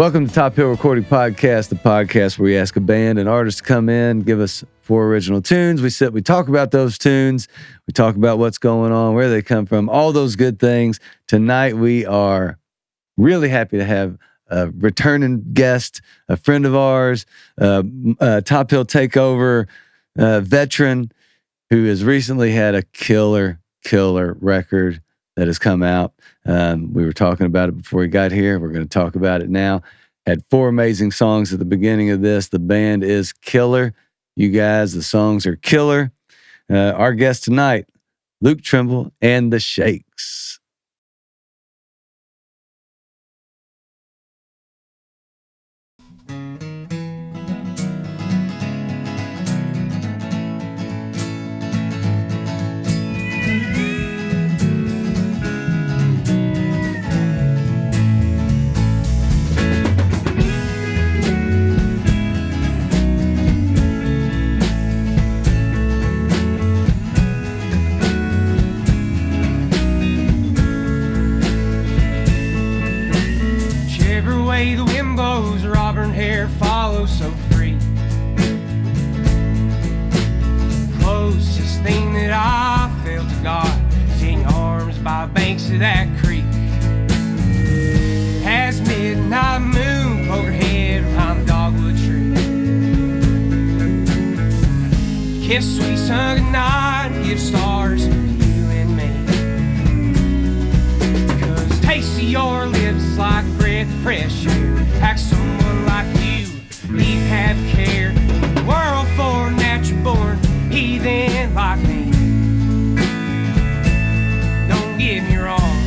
Welcome to Top Hill Recording Podcast, the podcast where we ask a band and artist to come in, give us 4 original tunes. We sit, we talk about those tunes. We talk about what's going on, where they come from, all those good things. Tonight, we are really happy to have a returning guest, a friend of ours, Top Hill Takeover veteran who has recently had a killer record that has come out. We were talking about it before we got here. We're going to talk about it now. Had 4 amazing songs at the beginning of this. The band is killer. You guys, the songs are killer. Our guest tonight, Luke Trimble and the Shakes. The wind blows, her auburn hair follows so free. Closest thing that I felt to God is in your arms by the banks of that creek. As midnight moon poked her head behind the dogwood tree. Kiss sweet sun goodnight and give stars to you and me. 'Cause taste of your lips is like breath of fresh air. Like someone like you, need have care. The world for natural born, heathen like me. Don't get me wrong,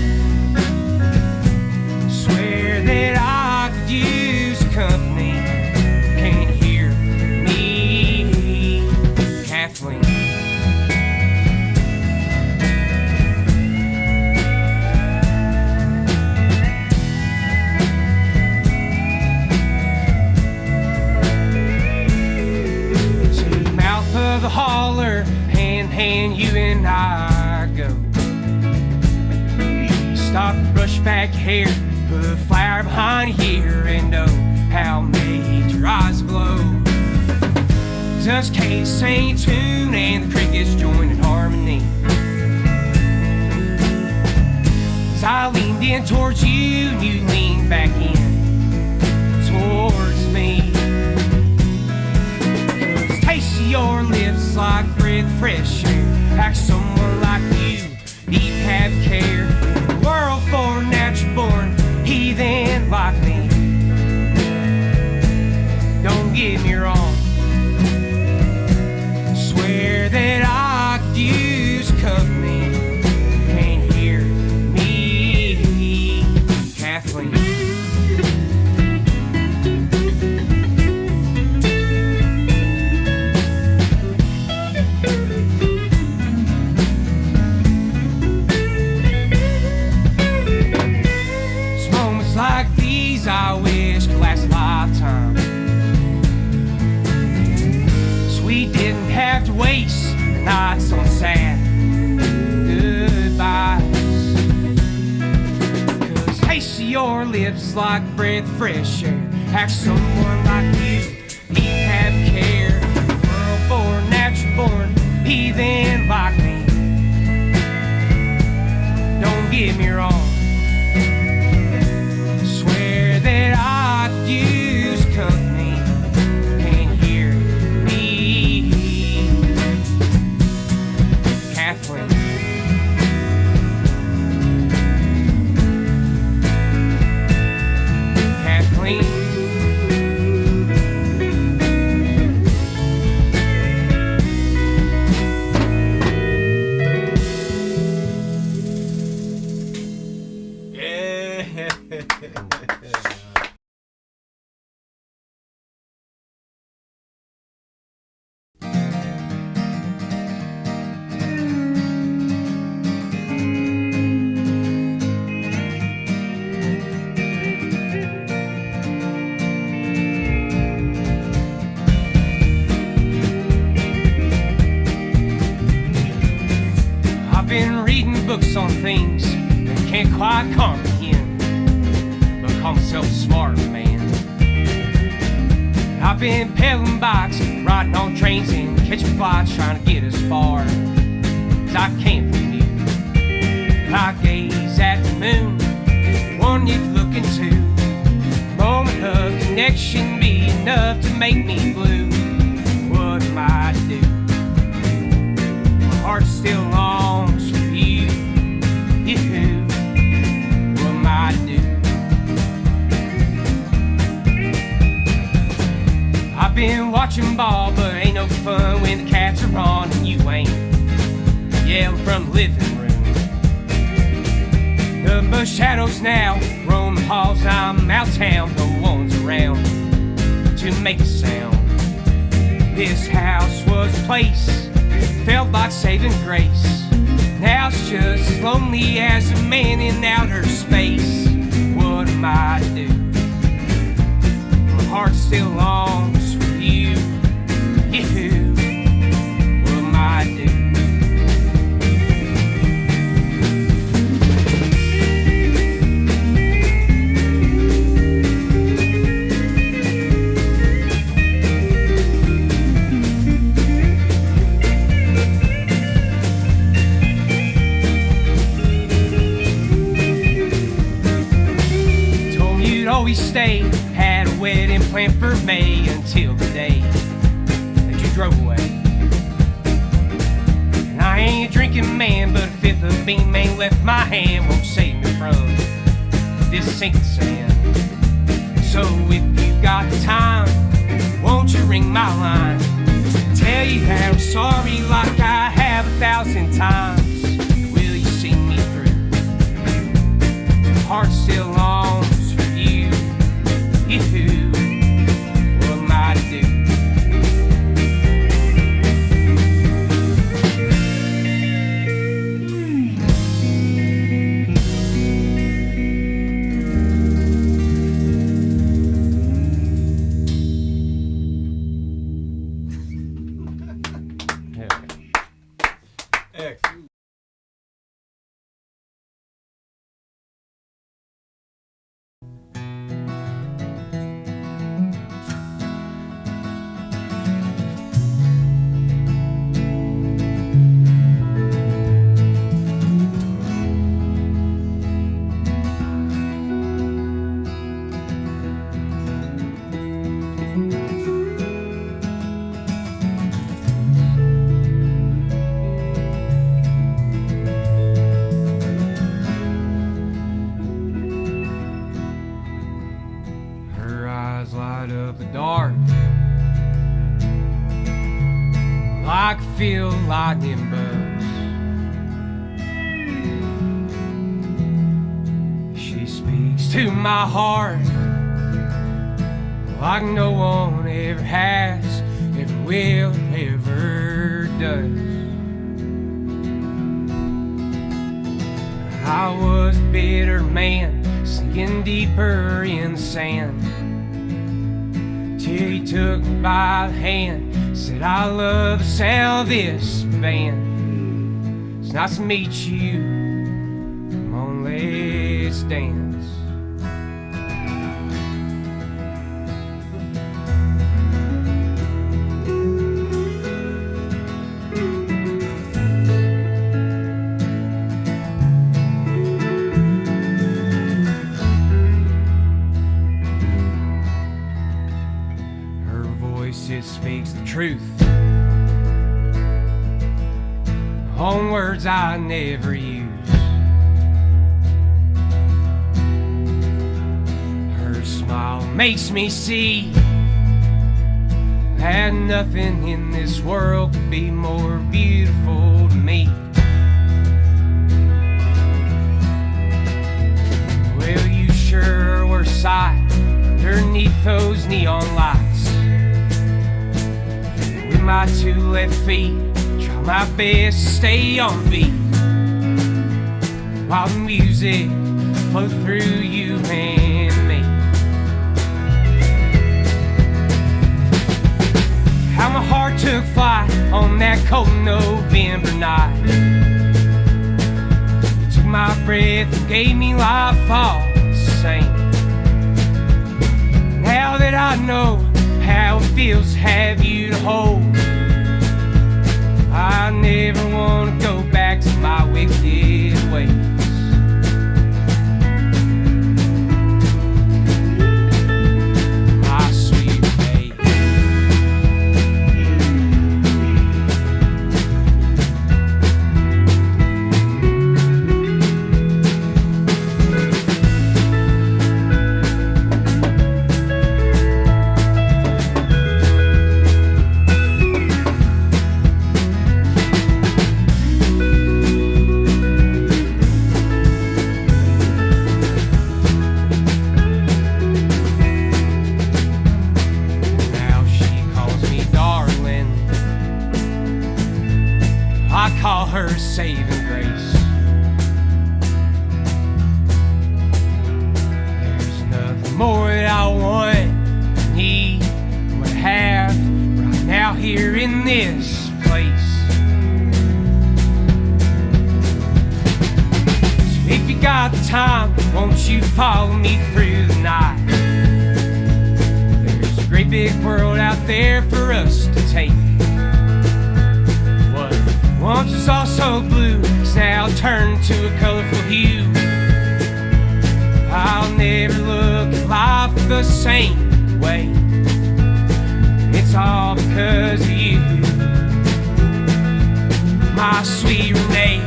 swear that I could use company. Can't hear me, Kathleen. The holler, hand in hand, you and I go. Stop, brush back your hair, put a flower behind your ear, and oh, how made your eyes glow. Just can't sing a tune and the crickets join in harmony. As I leaned in towards you and you leaned back in towards me. Your lips like breath fresh air. Like someone like you, need have care. The world for natural born, heathen like me. Don't get me wrong, swear that I could use company. Can't hear me, Kathleen. I wish could last a lifetime, so we didn't have to waste nights on sad goodbyes. 'Cause taste of your lips like breath of fresh air. Have someone like you, need have care. World for natural born, heathen like me. Don't get me wrong, that I could use company. Can't hear me, Kathleen. Kathleen. books on things that can't quite comprehend, but call myself a smart man. been pedaling bikes, riding on trains and catching flights, trying to get as far as I can from you. I gaze at the moon, one you'd look into. Moment of connection be enough to make me blue. What am I to do? My heart still longs for you. You, what am I to do? I've been watching ball, but ain't no fun when the cats are on and you ain't. Yelling from the living room. The bush shadows now roam the halls. I'm out town, no one's around to make a sound. This house was a place, felt like saving grace. Now it's just as lonely as a man in outer space. What am I to do? My heart still longs for you. You, what am I to do? Always stayed, had a wedding planned for May until the day that you drove away. And I ain't a drinking man, but a fifth of beam ain't left my hand, won't save me from this sinking sand. So if you got the time, won't you ring my line? Tell you that I'm sorry like I have 1,000 times. Will you see me through? My heart still longs. You, what am I to do? Excellent. I can feel lightning bugs. She speaks to my heart like no one ever has, ever will, ever does. I was a bitter man, sinking deeper in the sand, till he took me by the hand. Said, I love the sound of this band. It's nice to meet you. Come on, let's dance. It speaks the truth on words I never use. Her smile makes me see that nothing in this world could be more beautiful to me. Well, you sure were a sight underneath those neon lights. My two left feet, try my best to stay on beat, while the music flows through you and me. How my heart took flight on that cold November night. You took my breath and gave me life all the same. Now that I know how it feels to have you to hold. I never want to go back to my wicked ways. My sweet babe. Call her saving grace. There's nothing more that I want, need, would have right now here in this place. So if you got the time, won't you follow me through the night? There's a great big world out there for us to take. Once was all so blue, it's now turned to a colorful hue. I'll never look at life the same way. It's all because of you, my sweet Renee.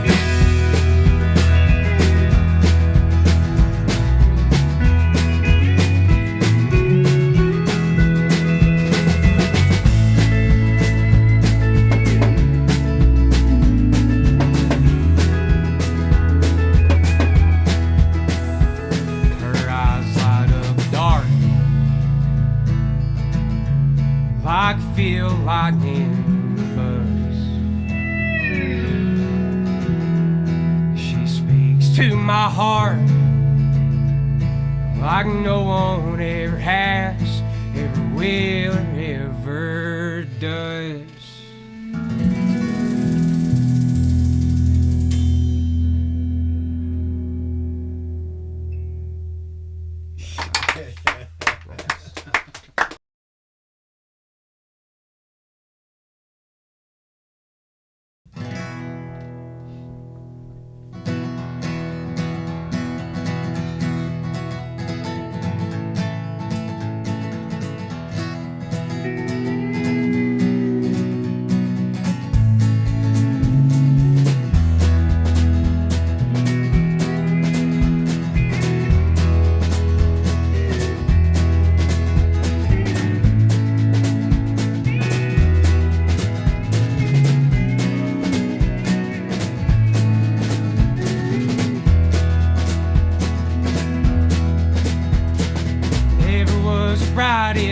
I feel lightning bugs. She speaks to my heart like no one ever has, ever will, or ever does.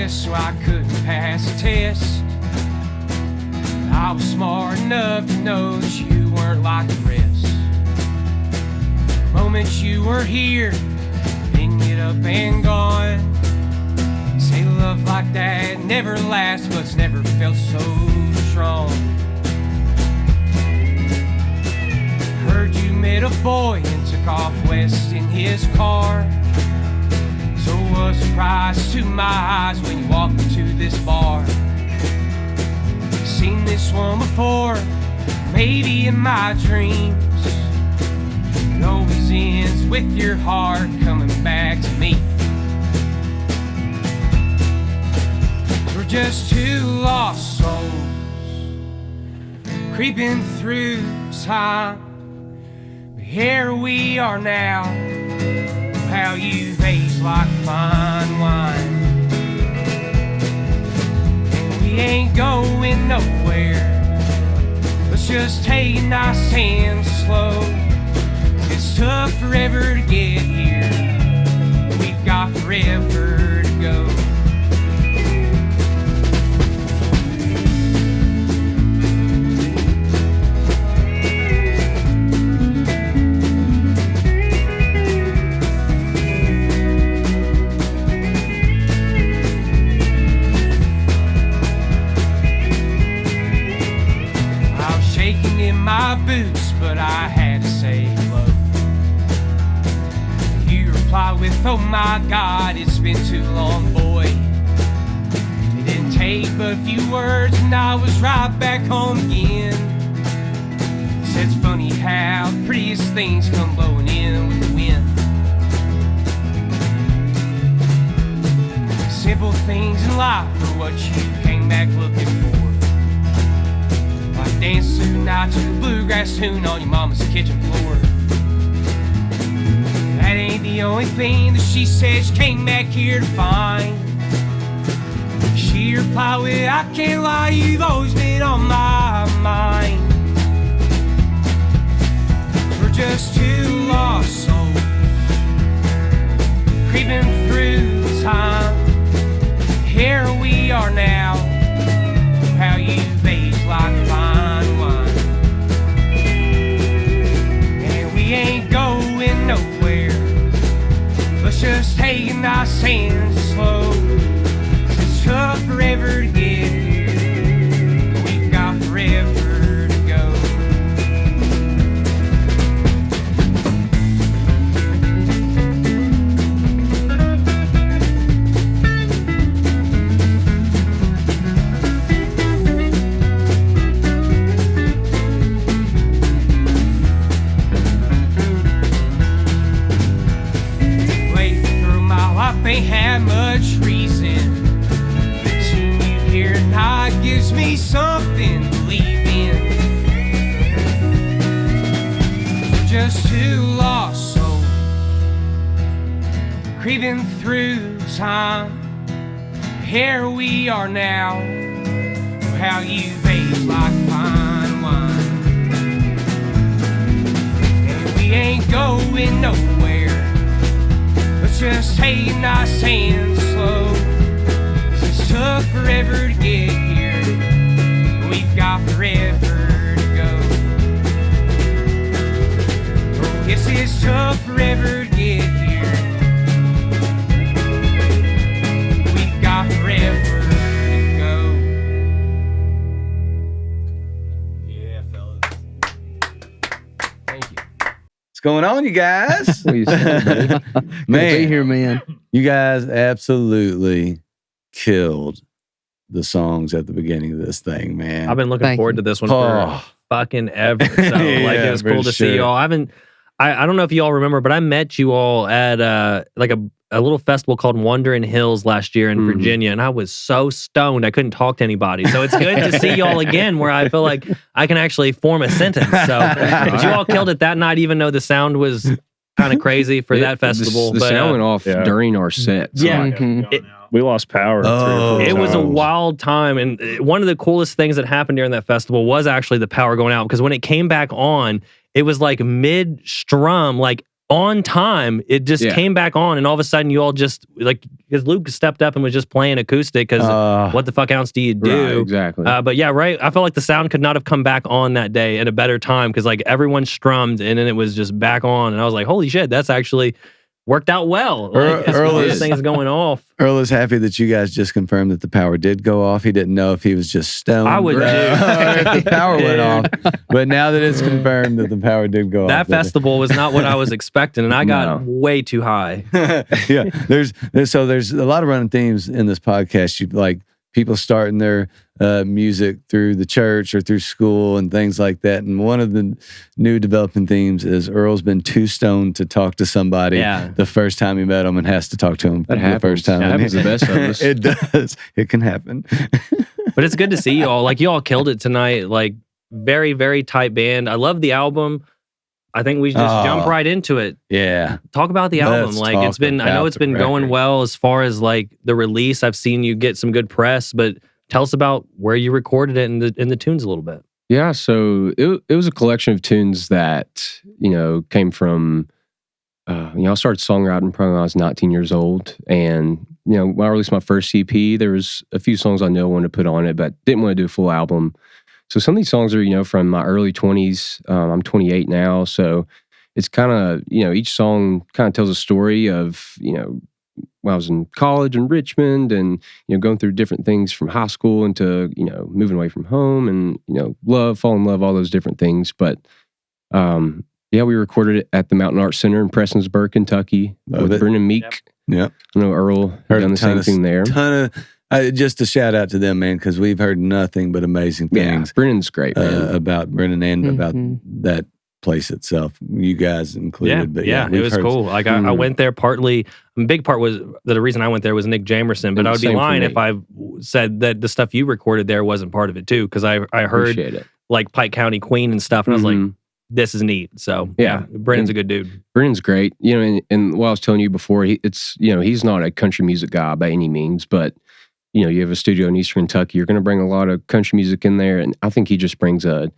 So I couldn't pass a test. I was smart enough to know that you weren't like the rest. The moment you were here, then get up and gone. Say love like that never lasts, but it's never felt so strong. Heard you met a boy and took off west in his car. So a surprise to my eyes when you walked into this bar. Seen this one before, maybe in my dreams. It always ends with your heart coming back to me. We're just two lost souls creeping through time. But here we are now. How you've aged like fine wine. And we ain't going nowhere. Let's just take it nice and slow. It's took forever to get here. We've got forever to go. My boots, but I had to say hello. You replied with, oh my God, it's been too long, boy. You didn't Didn't take but a few words and I was right back home again. Said it's funny how the prettiest things come blowing in with the wind. Simple things in life are what you came back looking for. Like dancing tonight to the bluegrass tune on your mama's kitchen floor. That ain't the only thing that she said she came back here to find. She replied with, I can't lie, you've always been on my mind. We're just two lost souls creeping through time. Here we are now, how you've aged like fine wine. And we ain't going nowhere, let's just take it nice and slow. It's took forever to get here, we've got forever to go. Ain't had much reason. Seeing you here tonight gives me something to believe in. We're just two lost souls creeping through time. Here we are now, how you've aged like fine wine. And we ain't going nowhere, just take it nice and slow. It's took forever to get here, we've got forever to go. Oh, yes, it's took forever to get here, we've got forever to go. Yeah, fellas. Thank you. What's going on, you guys? What you saying, buddy? Man, be here, man. you guys absolutely killed the songs at the beginning of this thing, man. I've been looking forward to this one for fucking ever. So like it was cool to see y'all. I don't know if you all remember, but I met you all at like a little festival called Wandering Hills last year in Virginia, and I was so stoned I couldn't talk to anybody. So it's good to see y'all again where I feel like I can actually form a sentence. So but you all killed it that night, even though the sound was kind of crazy for that festival. The sound went off during our set. So we lost power. It was a wild time, and one of the coolest things that happened during that festival was actually the power going out, because when it came back on, it was like mid-strum, like on time, it just came back on, and all of a sudden you all just, like, because Luke stepped up and was just playing acoustic, because what the fuck else do you do? Right, exactly. But yeah, right, I felt like the sound could not have come back on that day at a better time, because like everyone strummed, and then it was just back on, and I was like, holy shit, that's actually worked out well. Like, this thing is going off. Earl is happy that you guys just confirmed that the power did go off. He didn't know if he was just stoned. I would or if the power went off. But now that it's confirmed that the power did go off. That festival was not what I was expecting, and I got way too high. Yeah. There's a lot of running themes in this podcast. You like people starting their music through the church or through school and things like that. And one of the new developing themes is Earl's been too stoned to talk to somebody the first time he met him, and has to talk to him the first time. That happens the best of us. It does. It can happen. But it's good to see you all. Like, you all killed it tonight. Like, very, very tight band. I love the album. I think we just jump right into it. Yeah. Talk about the album. Like, it's been, I know it's been going well as far as like the release. I've seen you get some good press, but tell us about where you recorded it and the tunes a little bit. Yeah, so it was a collection of tunes that, came from, I started songwriting probably when I was 19 years old. And, when I released my first EP, there was a few songs I knew I wanted to put on it, but didn't want to do a full album. So some of these songs are, from my early 20s. I'm 28 now. So it's kind of, each song kind of tells a story of, when I was in college in Richmond, and, going through different things from high school into, moving away from home, and, fall in love, all those different things. But, we recorded it at the Mountain Arts Center in Prestonsburg, Kentucky, with Brendan Meek. Yeah. I know Earl had done the same thing there. Just a shout out to them, man, because we've heard nothing but amazing things. Brennan's great, man. About Brennan and about that place itself, you guys included. It was cool. Like I went there partly. A big part was the reason I went there was Nick Jamerson, but I would be lying if I said that the stuff you recorded there wasn't part of it too, because I heard like Pike County Queen and stuff, and I was like, this is neat. So Brennan's a good dude. Brennan's great. You know, and what I was telling you before, he's not a country music guy by any means, but you know, you have a studio in Eastern Kentucky, you're going to bring a lot of country music in there, and I think he just brings a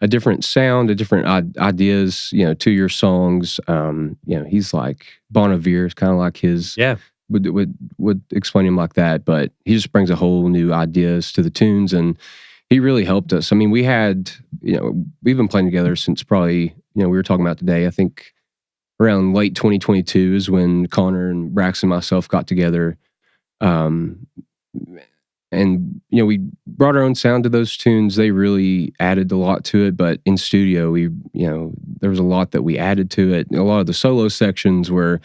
different sound, a different ideas, you know, to your songs. You know, he's like Bon Iver, it's kind of like his. Yeah. Would explain him like that, but he just brings a whole new ideas to the tunes, and he really helped us. I mean, we've been playing together since probably, we were talking about today, I think around late 2022 is when Connor and Braxton and myself got together. And, we brought our own sound to those tunes. They really added a lot to it, but in studio, there was a lot that we added to it. A lot of the solo sections were,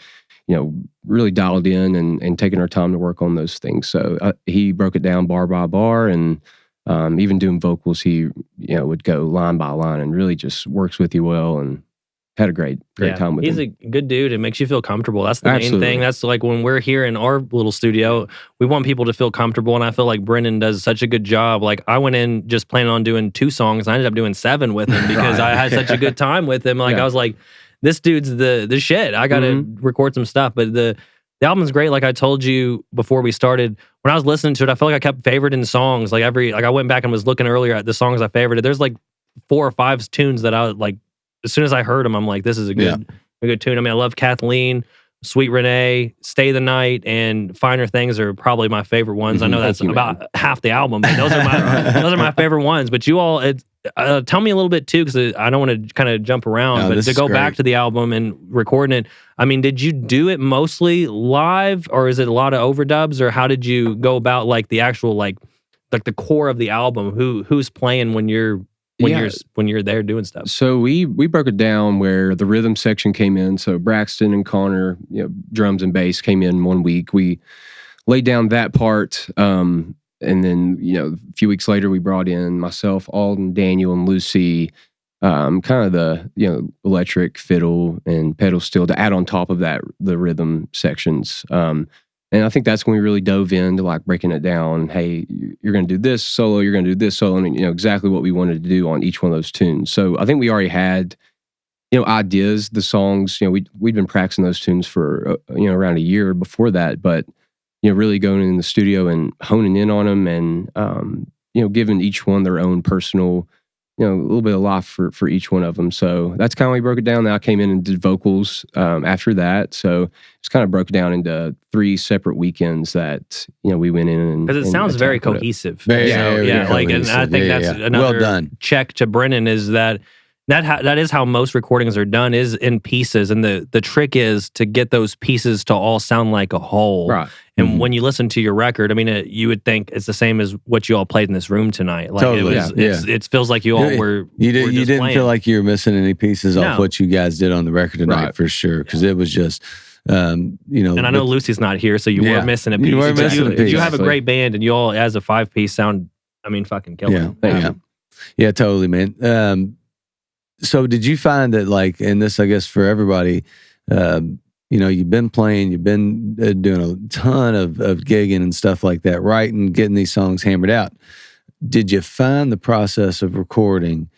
really dialed in and taking our time to work on those things. So he broke it down bar by bar, and even doing vocals, he, would go line by line and really just works with you well, and had a great time with him. He's a good dude. It makes you feel comfortable. That's the main thing. That's like when we're here in our little studio, we want people to feel comfortable, and I feel like Brennan does such a good job. Like I went in just planning on doing 2 songs, and I ended up doing 7 with him because I had such a good time with him. Like I was like, this dude's the shit. I got to record some stuff. But the album's great. Like I told you before we started, when I was listening to it, I felt like I kept favoriting songs. Like I went back and was looking earlier at the songs I favorited. There's like 4 or 5 tunes that I like. As soon as I heard them, I'm like, this is a good tune. I mean, I love Kathleen, Sweet Renee, Stay the Night, and Finer Things are probably my favorite ones. I know that's about half the album, but those are my favorite ones. But you all, tell me a little bit too, because I don't want to kind of jump around, but to go back to the album and recording it, I mean, did you do it mostly live, or is it a lot of overdubs, or how did you go about like the actual like the core of the album? Who's playing when you're there doing stuff? So we broke it down where the rhythm section came in. So Braxton and Connor, drums and bass came in 1 week. We laid down that part, and then a few weeks later we brought in myself, Alden, Daniel, and Lucy, kind of the electric, fiddle, and pedal steel to add on top of that the rhythm sections. And I think that's when we really dove into like breaking it down. Hey, you're going to do this solo, you're going to do this solo, and exactly what we wanted to do on each one of those tunes. So I think we already had, ideas, the songs. We'd been practicing those tunes for around a year before that, but really going in the studio and honing in on them, and giving each one their own personal, a little bit of life for each one of them. So that's kind of how we broke it down. Then I came in and did vocals after that. So it's kind of broke down into 3 separate weekends that we went in and because it sounds very cohesive. Very like, and I think that's another well done. Check to Brennan is that is how most recordings are done, is in pieces, and the trick is to get those pieces to all sound like a whole. Right. And when you listen to your record, I mean, you would think it's the same as what you all played in this room tonight. Like totally. It feels like you all were. You didn't feel like you were missing any pieces off what you guys did on the record tonight, for sure, because it was just. And I know Lucy's not here, so you were missing a piece. You were missing a piece. You have a great band, and you all, as a 5-piece, sound. I mean, fucking killer. Yeah, totally, man. So did you find that, like, and this, I guess, for everybody, you've been playing, you've been doing a ton of gigging and stuff like that, writing, getting these songs hammered out. Did you find the process of recording,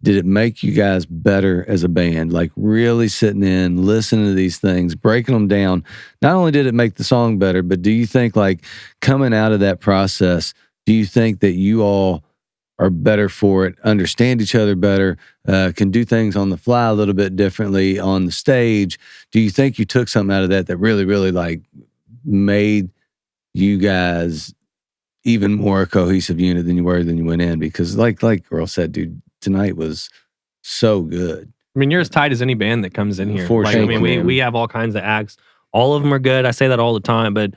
did it make you guys better as a band? Like really sitting in, listening to these things, breaking them down. Not only did it make the song better, but do you think, like, coming out of that process, do you think that you all are better for it, understand each other better, can do things on the fly a little bit differently on the stage? Do you think you took something out of that really, really like made you guys even more a cohesive unit than you were when you went in? Because like Earl said, dude, tonight was so good. I mean, you're as tight as any band that comes in here. For sure. I mean, we have all kinds of acts. All of them are good. I say that all the time, but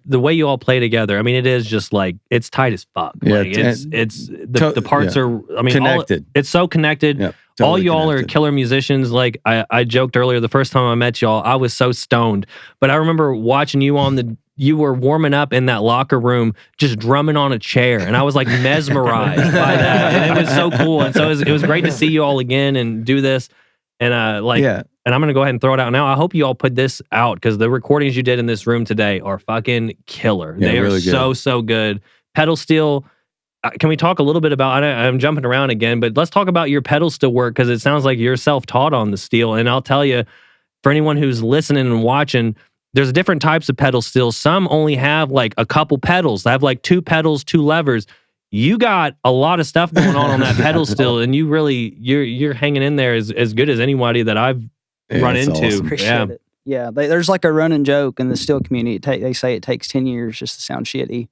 the way you all play together, I mean, it is just like, it's tight as fuck. Yeah, like the parts are, I mean, connected. It's so connected. Yep, all totally y'all connected. are killer musicians. Like I joked earlier, the first time I met y'all, I was so stoned. But I remember watching you on you were warming up in that locker room, just drumming on a chair, and I was like mesmerized by that, and it was so cool. And so it was great to see you all again and do this, and And I'm gonna go ahead and throw it out now. I hope you all put this out because the recordings you did in this room today are fucking killer. Yeah, they are really good. so good. Pedal steel. Can we talk a little bit about? I'm jumping around again, but let's talk about your pedal steel work because it sounds like you're self-taught on the steel. And I'll tell you, for anyone who's listening and watching, there's different types of pedal steels. Some only have like a couple pedals. They have like 2 pedals, 2 levers. You got a lot of stuff going on that pedal steel, and you really you're hanging in there as good as anybody that I've run into. Awesome. Appreciate it. Yeah, there's like a running joke in the steel community. They say it takes 10 years just to sound shitty.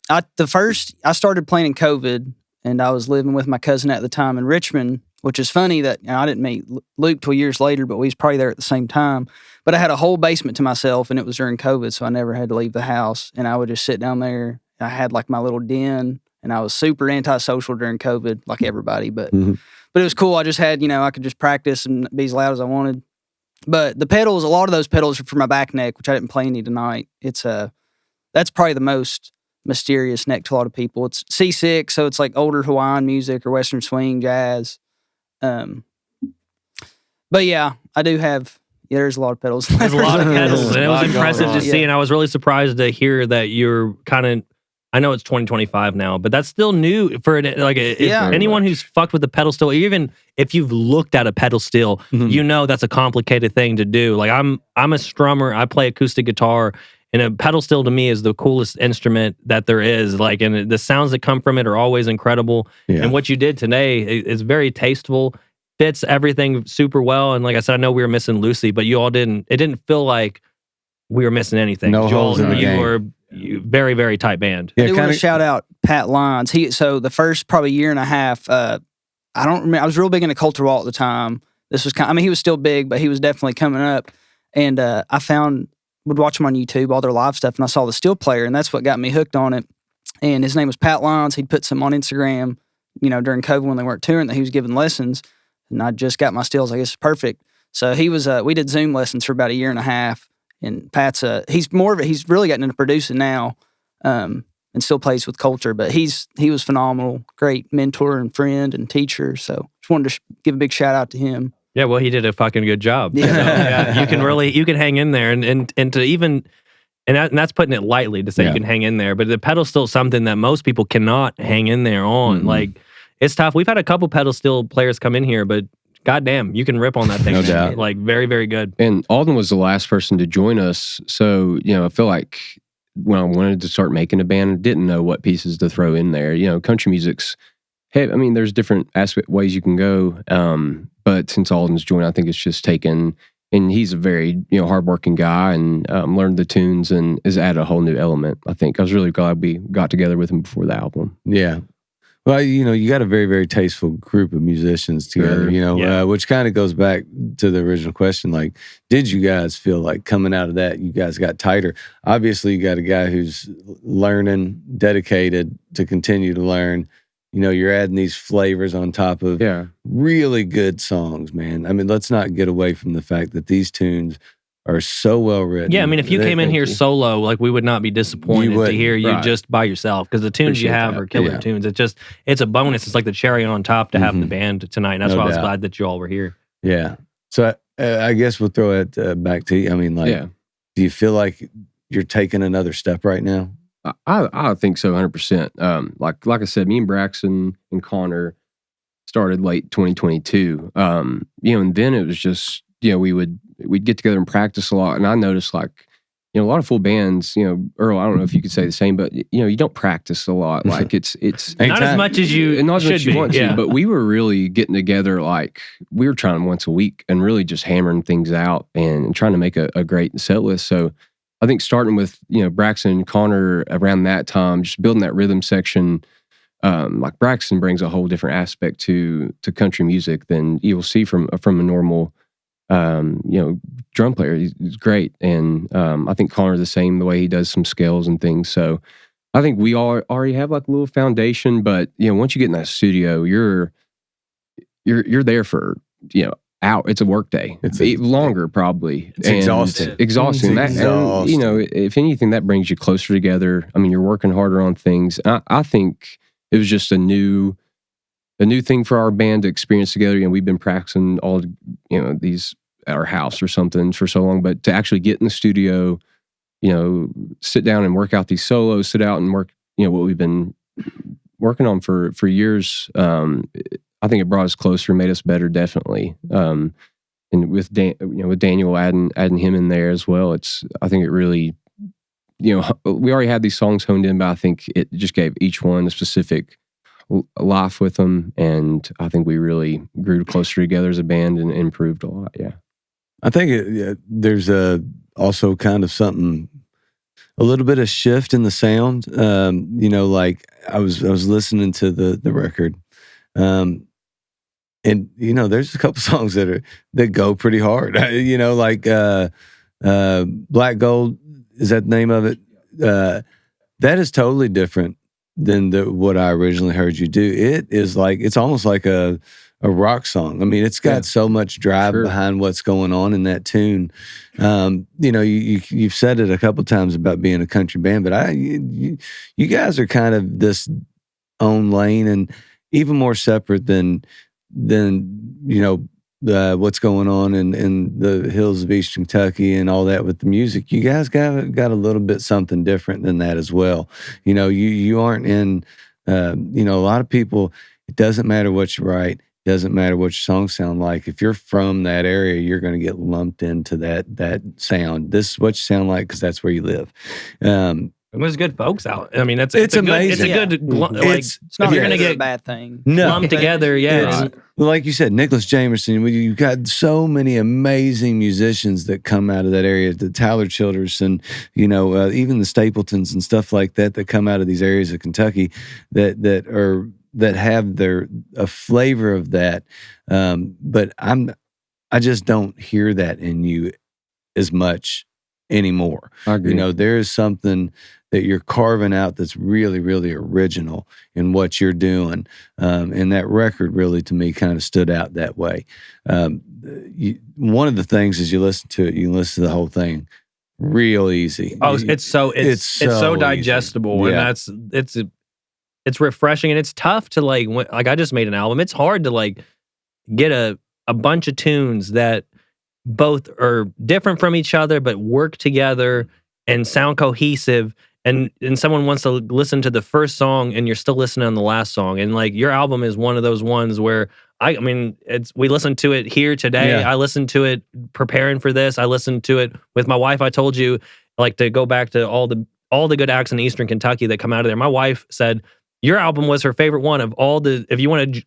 I started playing in COVID, and I was living with my cousin at the time in Richmond, which is funny that I didn't meet Luke till years later, but we was probably there at the same time. But I had a whole basement to myself, and it was during COVID, so I never had to leave the house. And I would just sit down there. I had like my little den, and I was super antisocial during COVID, like everybody. But it was cool. I just had, I could just practice and be as loud as I wanted. But the pedals, a lot of those pedals are for my back neck, which I didn't play any tonight. It's that's probably the most mysterious neck to a lot of people. It's C6, so it's like older Hawaiian music or Western swing, jazz. But yeah, I do have. Yeah, there's a lot of pedals. There's a lot of pedals, and it was impressive to see. And I was really surprised to hear that you're kind of. I know it's 2025 now, but that's still new for anyone who's fucked with the pedal steel. Even if you've looked at a pedal steel, you know that's a complicated thing to do. Like I'm a strummer. I play acoustic guitar, and a pedal steel to me is the coolest instrument that there is. Like, and the sounds that come from it are always incredible. Yeah. And what you did today is very tasteful. Fits everything super well. And like I said, I know we were missing Lucy, but you all didn't. It didn't feel like we were missing anything. No holes in the game. You were very, very tight band. Yeah, I do want to shout out Pat Lyons. So the first probably year and a half, I don't remember. I was real big into Coulter Wall at the time. This was he was still big, but he was definitely coming up. And I would watch him on YouTube, all their live stuff, and I saw the steel player, and that's what got me hooked on it. And his name was Pat Lyons. He'd put some on Instagram, during COVID when they weren't touring, that he was giving lessons. And I just got my steels. I guess perfect. So he was. We did Zoom lessons for about a year and a half. And Pat's he's really gotten into producing now, and still plays with Coulter. But he was phenomenal, great mentor and friend and teacher. So just wanted to give a big shout out to him. Yeah, well, he did a fucking good job. Yeah, so, yeah, you can hang in there, and to even. And that's putting it lightly to say you can hang in there. But the pedal's still something that most people cannot hang in there on. Like, it's tough. We've had a couple pedal steel players come in here, but goddamn, you can rip on that thing. No doubt. Like, very, very good. And Alden was the last person to join us. So, I feel like when I wanted to start making a band, I didn't know what pieces to throw in there. Country music's, there's different ways you can go. But since Alden's joined, I think it's just taken... And he's a very, hardworking guy and learned the tunes and has added a whole new element. I think I was really glad we got together with him before the album. Yeah. Well, you got a very, very tasteful group of musicians together, which kind of goes back to the original question. Like, did you guys feel like coming out of that, you guys got tighter? Obviously, you got a guy who's learning, dedicated to continue to learn. You're adding these flavors on top of really good songs, man. I mean, let's not get away from the fact that these tunes are so well written. Yeah, I mean, if you came in here solo, like, we would not be disappointed to hear you just by yourself, because the tunes you have are killer tunes. It's a bonus. It's like the cherry on top to have the band tonight. And that's why I was glad that you all were here. Yeah. So I guess we'll throw it back to you. I mean, do you feel like you're taking another step right now? I think so, 100%. Like I said, me and Braxton and Connor started late 2022. And then it was just, we'd get together and practice a lot. And I noticed, a lot of full bands, Earl, I don't know if you could say the same, but you don't practice a lot. Like it's not as much as you not as much should you want to, but we were really getting together. Like, we were trying once a week and really just hammering things out and trying to make a great set list. So I think starting with, Braxton and Connor around that time, just building that rhythm section, like Braxton brings a whole different aspect to country music than you'll see from a normal, drum player. He's great. And I think Connor the same, the way he does some scales and things. So I think we all already have like a little foundation, but once you get in that studio, you're there for, It's a work day. It's longer probably. It's exhausting. Exhausting. And, you know, if anything, that brings you closer together. I mean, you're working harder on things. I think it was just a new thing for our band to experience together. You know, we've been practicing all, you know, these at our house or something for so long, but to actually get in the studio, you know, sit down and work out these solos, sit out and work, you know, what we've been working on for years. I think it brought us closer, made us better, definitely. And with with Daniel adding him in there as well, I think it really, you know, we already had these songs honed in, but I think it just gave each one a specific life with them, and I think we really grew closer together as a band and improved a lot. Yeah, I think there's also kind of something, a little bit of shift in the sound. You know, like I was listening to the record. And you know, there's a couple songs that go pretty hard. You know, like Black Gold, is that the name of it? That is totally different than what I originally heard you do. It is like, it's almost like a rock song. I mean, it's got so much drive behind what's going on in that tune. You know, you've said it a couple times about being a country band, but you guys are kind of this own lane and even more separate than you know, what's going on in the hills of Eastern Kentucky and all that with the music. You guys got a little bit something different than that as well. You know, you aren't in, you know, a lot of people, it doesn't matter what you write, it doesn't matter what your songs sound like. If you're from that area, you're going to get lumped into that sound. This is what you sound like because that's where you live. There's good folks out. I mean, it's amazing. It's not you're gonna get a bad thing. Lumped together. Yeah, like you said, Nicholas Jamerson. You've got so many amazing musicians that come out of that area. The Tyler Childers and you know even the Stapletons and stuff like that come out of these areas of Kentucky that have a flavor of that. But I just don't hear that in you as much anymore. I agree. You know, there is something that you're carving out that's really, really original in what you're doing. And that record really, to me, kind of stood out that way. One of the things is you listen to it, you can listen to the whole thing real easy. Oh, it's so digestible. Yeah. And it's refreshing, and it's tough to like I just made an album. It's hard to like get a bunch of tunes that both are different from each other but work together and sound cohesive, and someone wants to listen to the first song and you're still listening on the last song. And like your album is one of those ones where I mean we listened to it here today. I listened to it preparing for this. I listened to it with my wife. I told you, like, to go back to all the good acts in Eastern Kentucky that come out of there. My wife said your album was her favorite one of all the, if you want to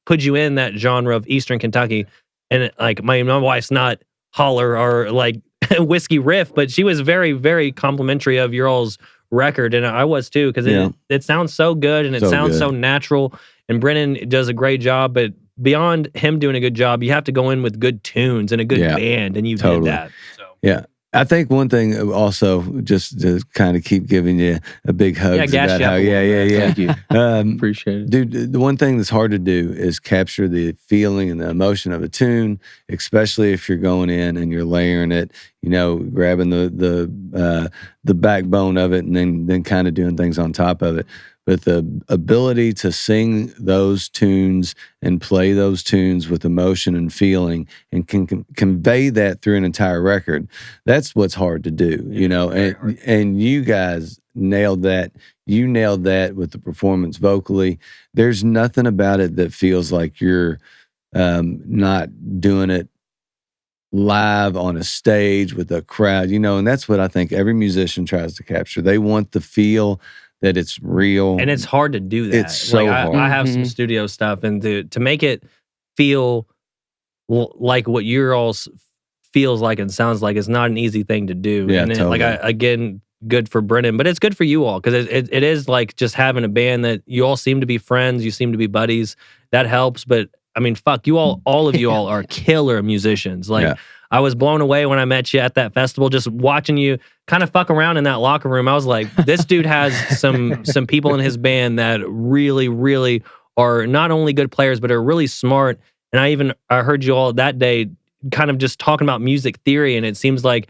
put you in that genre of Eastern Kentucky. And like my wife's not holler or like whiskey riff, but she was very, very complimentary of your all's record, and I was too, because it sounds so good and it sounds so natural. And Brennan does a great job, but beyond him doing a good job, you have to go in with good tunes and a good band, and you did that. So. Yeah. I think one thing also, just to kind of keep giving you a big hug about how, Thank you. Appreciate it. Dude, the one thing that's hard to do is capture the feeling and the emotion of a tune, especially if you're going in and you're layering it, you know, grabbing the backbone of it and then kind of doing things on top of it. But the ability to sing those tunes and play those tunes with emotion and feeling and can convey that through an entire record, that's what's hard to do, you know. And you guys nailed that. You nailed that with the performance vocally. There's nothing about it that feels like you're not doing it live on a stage with a crowd, you know. And that's what I think every musician tries to capture. They want the feel that it's real. And it's hard to do that. It's so hard. I have some studio stuff, and to make it feel like what your all feels like and sounds like is not an easy thing to do. Yeah, and then, totally. Again, good for Brennan, but it's good for you all, because it is like just having a band that you all seem to be friends, you seem to be buddies. That helps, but I mean, fuck, you all of you all are killer musicians. Like, I was blown away when I met you at that festival, just watching you kind of fuck around in that locker room. I was like, this dude has some people in his band that really, really are not only good players, but are really smart And I heard you all that day kind of just talking about music theory, and it seems like,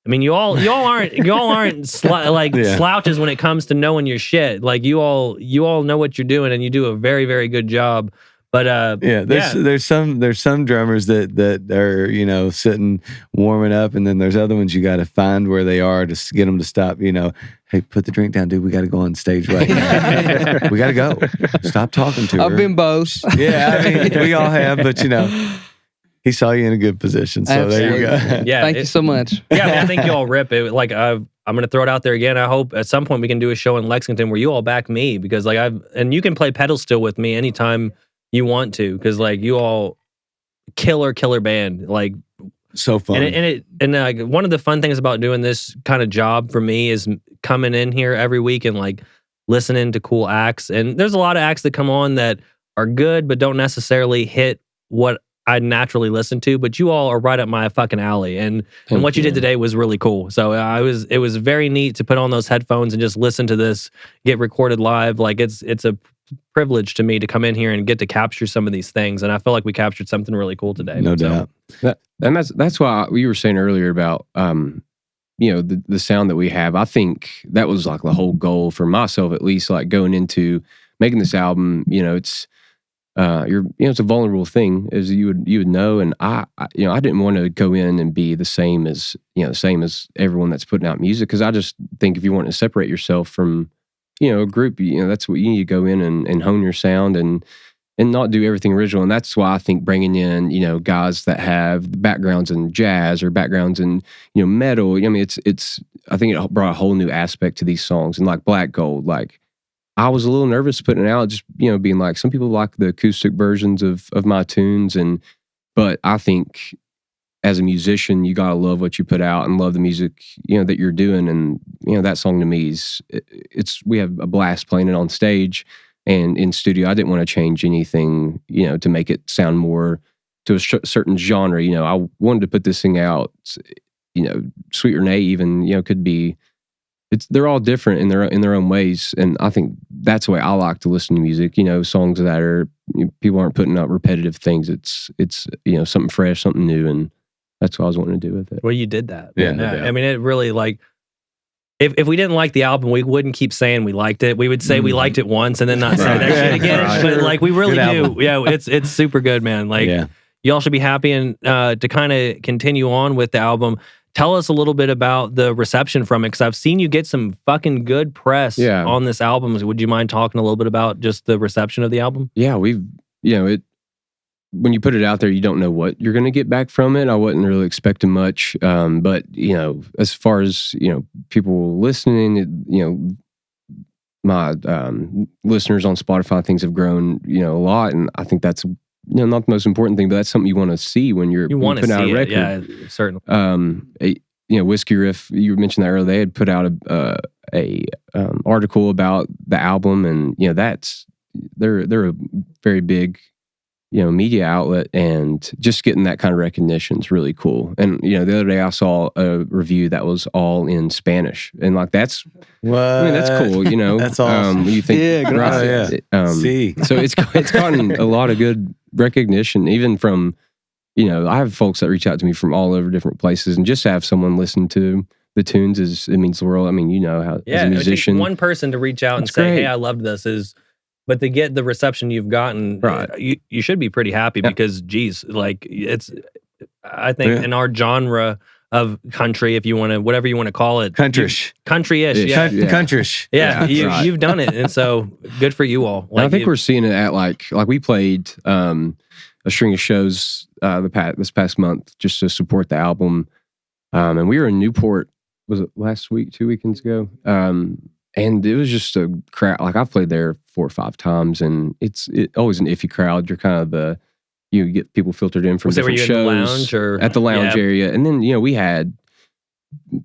I mean, you all aren't slouches when it comes to knowing your shit. Like you all know what you're doing, and you do a very, very good job. But there's some drummers that are sitting warming up, and then there's other ones you got to find where they are to get them to stop. Hey, put the drink down, dude. We got to go on stage right now. We got to go. Stop talking to her. I've been both. Yeah, I mean, we all have, but he saw you in a good position, so Absolutely. there you go. Yeah, Thank you so much. Yeah, I mean, I think you all rip it. Like I'm gonna throw it out there again. I hope at some point we can do a show in Lexington where you all back me, because and you can play pedal steel with me anytime you want to, because like you all killer band, like so fun. And one of the fun things about doing this kind of job for me is coming in here every week and like listening to cool acts. And there's a lot of acts that come on that are good but don't necessarily hit what I naturally listen to, but you all are right up my fucking alley, and what you did today was really cool. So it was very neat to put on those headphones and just listen to this get recorded live. Like it's a privilege to me to come in here and get to capture some of these things, and I feel like we captured something really cool today. No doubt. And that's why we were saying earlier about the sound that we have. I think that was like the whole goal for myself, at least, like going into making this album. It's it's a vulnerable thing, as you would know, and I didn't want to go in and be the same as everyone that's putting out music, because I just think if you want to separate yourself from a group, that's what you need to go in and hone your sound and not do everything original. And that's why I think bringing in guys that have backgrounds in jazz or backgrounds in metal. I mean, it's I think it brought a whole new aspect to these songs. And like Black Gold, like I was a little nervous putting it out, just being like, some people like the acoustic versions of my tunes, but I think as a musician, you gotta love what you put out and love the music that you're doing. And that song to me is we have a blast playing it on stage and in studio. I didn't want to change anything to make it sound more to a certain genre. I wanted to put this thing out. Sweet Renee even could be. They're all different in their own ways, and I think that's the way I like to listen to music. Songs that are people aren't putting out repetitive things. It's something fresh, something new, and that's what I was wanting to do with it. Well, you did that. Yeah. I mean, it really like. If we didn't like the album, we wouldn't keep saying we liked it. We would say we liked it once and then not say that shit again. Right. But like we really do. Yeah, it's super good, man. Like y'all should be happy, and to kind of continue on with the album. Tell us a little bit about the reception from it, because I've seen you get some fucking good press on this album. Would you mind talking a little bit about just the reception of the album? Yeah, when you put it out there, you don't know what you're going to get back from it. I wasn't really expecting much, but as far as people listening, my listeners on Spotify, things have grown a lot, and I think that's not the most important thing, but that's something you want to see when you're putting out a record. Yeah, certainly. Whiskey Riff, you mentioned that earlier. They had put out a article about the album, and they're a very big media outlet, and just getting that kind of recognition is really cool. And the other day I saw a review that was all in Spanish, and like that's that's cool. That's awesome. When you think, so it's gotten a lot of good recognition, even from I have folks that reach out to me from all over different places, and just to have someone listen to the tunes it means the world. I mean, how as a musician, one person to reach out and say, "Hey, I loved this," but to get the reception you've gotten, right? You should be pretty happy, because geez, like I think in our genre of country, if you want to, whatever you want to call it, countryish, countryish. Yeah, you've done it, and so good for you all. Like, I think we're seeing it at like we played a string of shows this past month just to support the album, and we were in Newport. Was it last week, 2 weekends ago? And it was just a crowd. Like I've played there 4 or 5 times, and it's always an iffy crowd. You're kind of you get people filtered in from different shows. In the lounge or at the lounge area, and then we had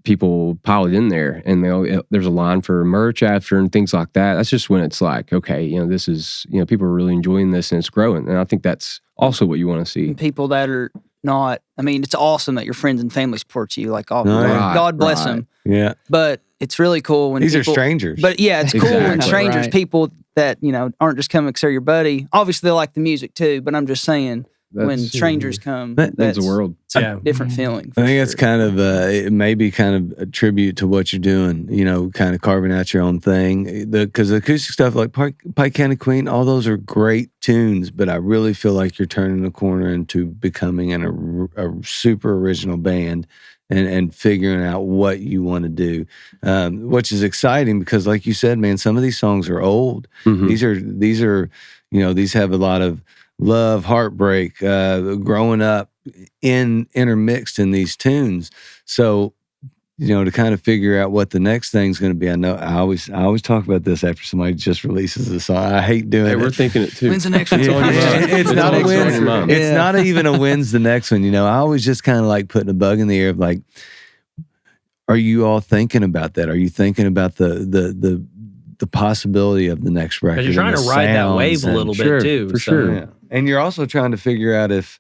people piled in there, and there's a line for merch after and things like that. That's just when it's like, okay, this is people are really enjoying this and it's growing, and I think that's also what you want to see. And people that are not. I mean, it's awesome that your friends and family support you. Like, God bless them. Yeah, but it's really cool when these are strangers. But yeah, it's cool when strangers, people that aren't just coming because they're your buddy. Obviously, they like the music too. But I'm just saying, when strangers come. That's a world. It's a different feeling. I think it's kind of it may be kind of a tribute to what you're doing. Kind of carving out your own thing. Because the acoustic stuff like Pike County Queen, all those are great tunes, but I really feel like you're turning the corner into becoming a super original band. And figuring out what you want to do, which is exciting because, like you said, man, some of these songs are old. Mm-hmm. These are, these have a lot of love, heartbreak, growing up intermixed in these tunes. So, to kind of figure out what the next thing's going to be. I know I always talk about this after somebody just releases a song. I hate doing it. We're thinking it too. When's the next one? It's not a win. It's not even a when's the next one. I always just kind of like putting a bug in the air of like, are you all thinking about that? Are you thinking about the possibility of the next record? Because you're trying to ride that wave a little bit too. For sure. Yeah. And you're also trying to figure out if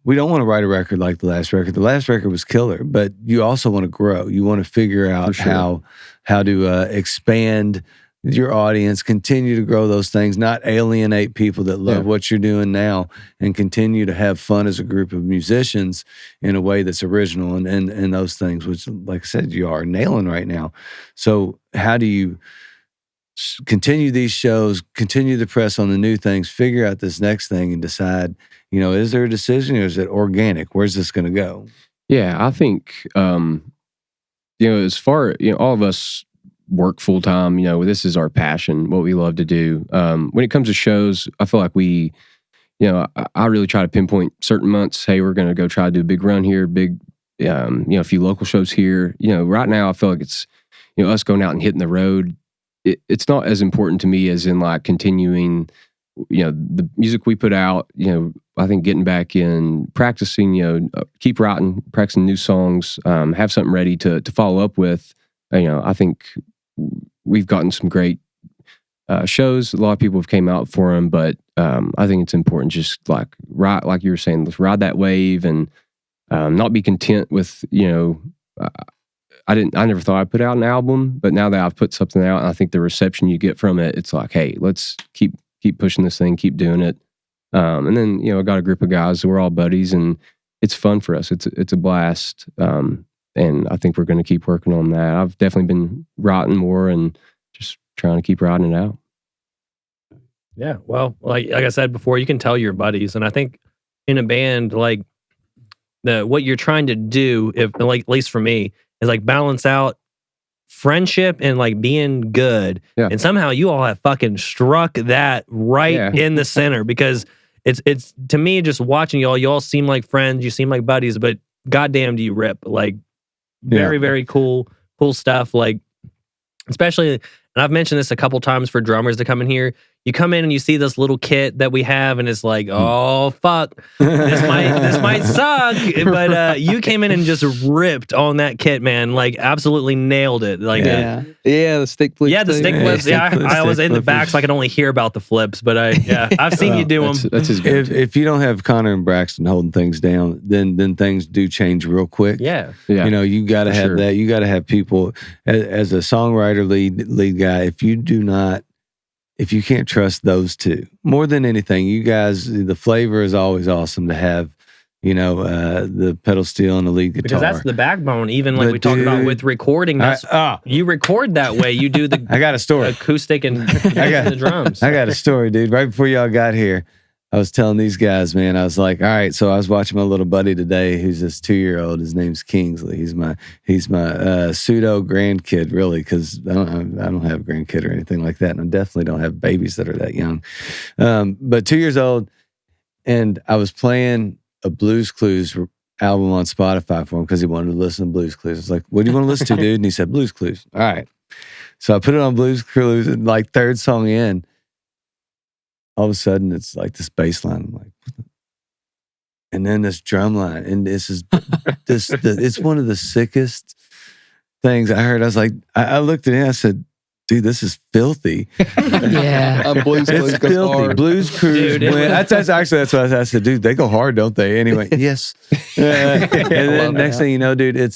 we don't want to write a record like the last record. The last record was killer, but you also want to grow. You want to figure out how to expand your audience, continue to grow those things, not alienate people that love what you're doing now, and continue to have fun as a group of musicians in a way that's original and those things, which, like I said, you are nailing right now. So how do you continue these shows, continue the press on the new things, figure out this next thing and decide, is there a decision or is it organic? Where's this going to go? Yeah, I think, as far, all of us work full time, this is our passion, what we love to do. When it comes to shows, I feel like we, I really try to pinpoint certain months. Hey, we're going to go try to do a big run here, a few local shows here. Right now I feel like it's, us going out and hitting the road. It's not as important to me as in like continuing, the music we put out, I think getting back in practicing, keep writing, practicing new songs, have something ready to follow up with. I think we've gotten some great shows. A lot of people have came out for them, but I think it's important just like you were saying, let's ride that wave and not be content with, I never thought I'd put out an album, but now that I've put something out and I think the reception you get from it, it's like, hey, let's keep pushing this thing, keep doing it. And then, I got a group of guys, we're all buddies and it's fun for us. It's a blast. And I think we're going to keep working on that. I've definitely been writing more and just trying to keep writing it out. Yeah. Well, like I said before, you can tell your buddies. And I think in a band, like what you're trying to do, at least for me, is like balance out friendship and like being good. Yeah. And somehow you all have fucking struck that right in the center because it's to me, just watching you all seem like friends, you seem like buddies, but goddamn do you rip. Like very, very cool stuff. Like, especially, and I've mentioned this a couple times for drummers to come in here. You come in and you see this little kit that we have, and it's like, oh fuck, this might suck. But you came in and just ripped on that kit, man. Like, absolutely nailed it. Like, the stick flips. Yeah, the stick flips. Yeah, I was in the back, so I could only hear about the flips. But I've seen you do them. That's his go-to. If you don't have Connor and Braxton holding things down, then things do change real quick. Yeah. You got to have that. You got to have people as a songwriter, lead guy. If you can't trust those two, more than anything, you guys, the flavor is always awesome to have, the pedal steel and the lead guitar. Because that's the backbone, even like we talked about with recording. You record that way. You do the I got a story. Acoustic and the drums. I got a story, dude. Right before y'all got here, I was telling these guys, man, I was like, all right, so I was watching my little buddy today who's this 2-year-old. His name's Kingsley. He's my pseudo grandkid, really, because I don't have a grandkid or anything like that, and I definitely don't have babies that are that young. But 2 years old, and I was playing a Blues Clues album on Spotify for him because he wanted to listen to Blues Clues. I was like, what do you want to listen to, dude? And he said, Blues Clues. All right. So I put it on Blues Clues, and like third song in, all of a sudden, it's like this bass line. I'm like, what the? And then this drum line. And it's one of the sickest things I heard. I was like, I looked at it and I said, dude, this is filthy. Blues Clues goes filthy. hard. Blues Clues. That's what I said, dude, they go hard, don't they? Anyway, yes. And then next thing you know, dude,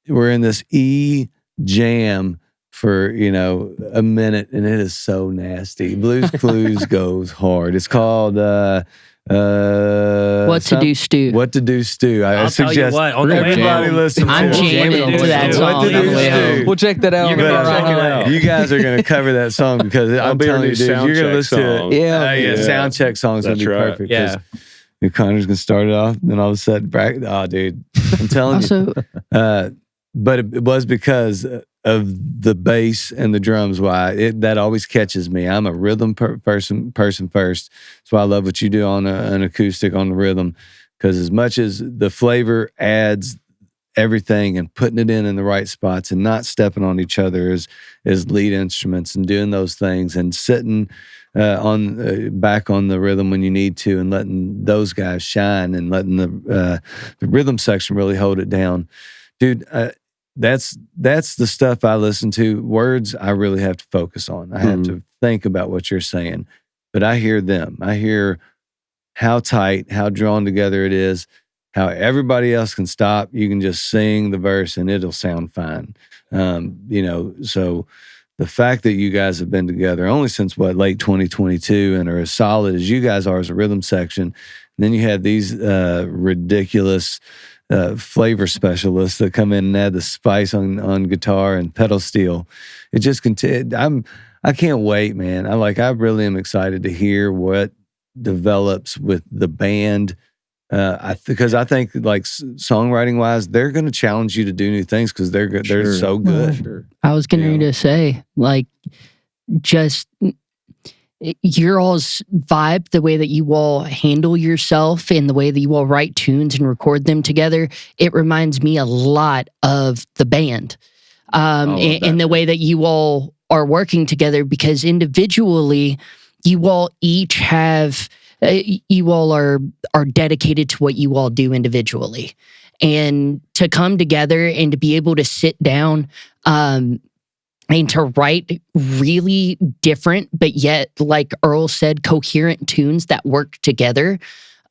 we're in this E jam for, a minute, and it is so nasty. Blues Clues goes hard. It's called What to do, Stu. What to do, Stu. I'll suggest tell you what, on the way everybody home, listen. I'm jamming to that What to song. do, Stu. We'll check that out. You're gonna check it out. You guys are going to cover that song because I'm be our telling new you, dude, sound you're going to check listen song. to it. Yeah. Yeah, sound check song's going to be That's right. perfect. Yeah. Connor's going to start it off, and all of a sudden, oh, dude, I'm telling you. Also, But it was because of the bass and the drums. That always catches me. I'm a rhythm person first. That's why I love what you do on an acoustic on the rhythm, because as much as the flavor adds everything and putting it in the right spots and not stepping on each other as lead instruments and doing those things and sitting back on the rhythm when you need to and letting those guys shine and letting the rhythm section really hold it down, dude. That's the stuff I listen to. Words I really have to focus on. I have to think about what you're saying, but I hear them. I hear how tight, how drawn together it is, how everybody else can stop. You can just sing the verse and it'll sound fine. So the fact that you guys have been together only since late 2022 and are as solid as you guys are as a rhythm section. And then you have these ridiculous flavor specialists that come in and add the spice on guitar and pedal steel. It just I can't wait, man. I really am excited to hear what develops with the band. Because I think songwriting wise, they're going to challenge you to do new things because they're so good. I was going to say, just your all's vibe, the way that you all handle yourself and the way that you all write tunes and record them together, it reminds me a lot of the band. And the way that you all are working together, because individually, you all each have, you all are dedicated to what you all do individually. And to come together and to be able to sit down and to write really different, but yet, like Earl said, coherent tunes that work together.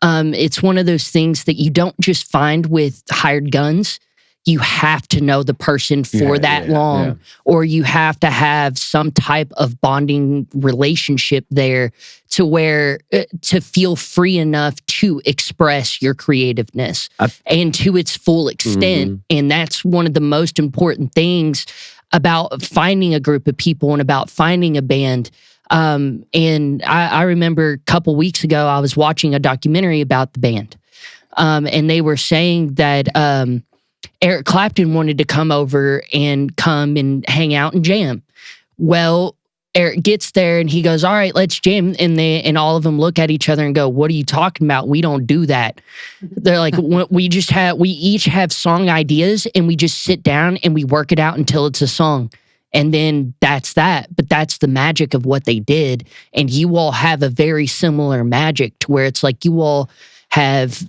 It's one of those things that you don't just find with hired guns. You have to know the person for that long, or you have to have some type of bonding relationship there to where to feel free enough to express your creativeness and to its full extent. And that's one of the most important things about finding a group of people and about finding a band. And I remember a couple weeks ago, I was watching a documentary about the band. And they were saying that Eric Clapton wanted to come and hang out and jam. Well, Eric gets there and he goes, all right, let's jam. And all of them look at each other and go, what are you talking about? We don't do that. They're like, we each have song ideas and we just sit down and we work it out until it's a song. And then that's that. But that's the magic of what they did. And you all have a very similar magic to where it's like you all have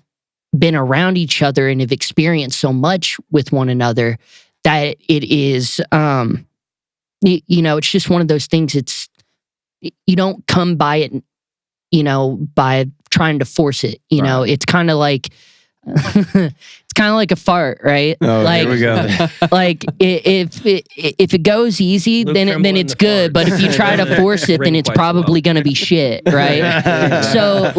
been around each other and have experienced so much with one another that it is, it's just one of those things. You don't come by it, by trying to force it. It's kind of like, it's kind of like a fart, right? Oh, here we go. If it goes easy, Luke then Trimble it's and the good. farts. But if you try to force it, then Ring it's quite probably well. going to be shit, right? So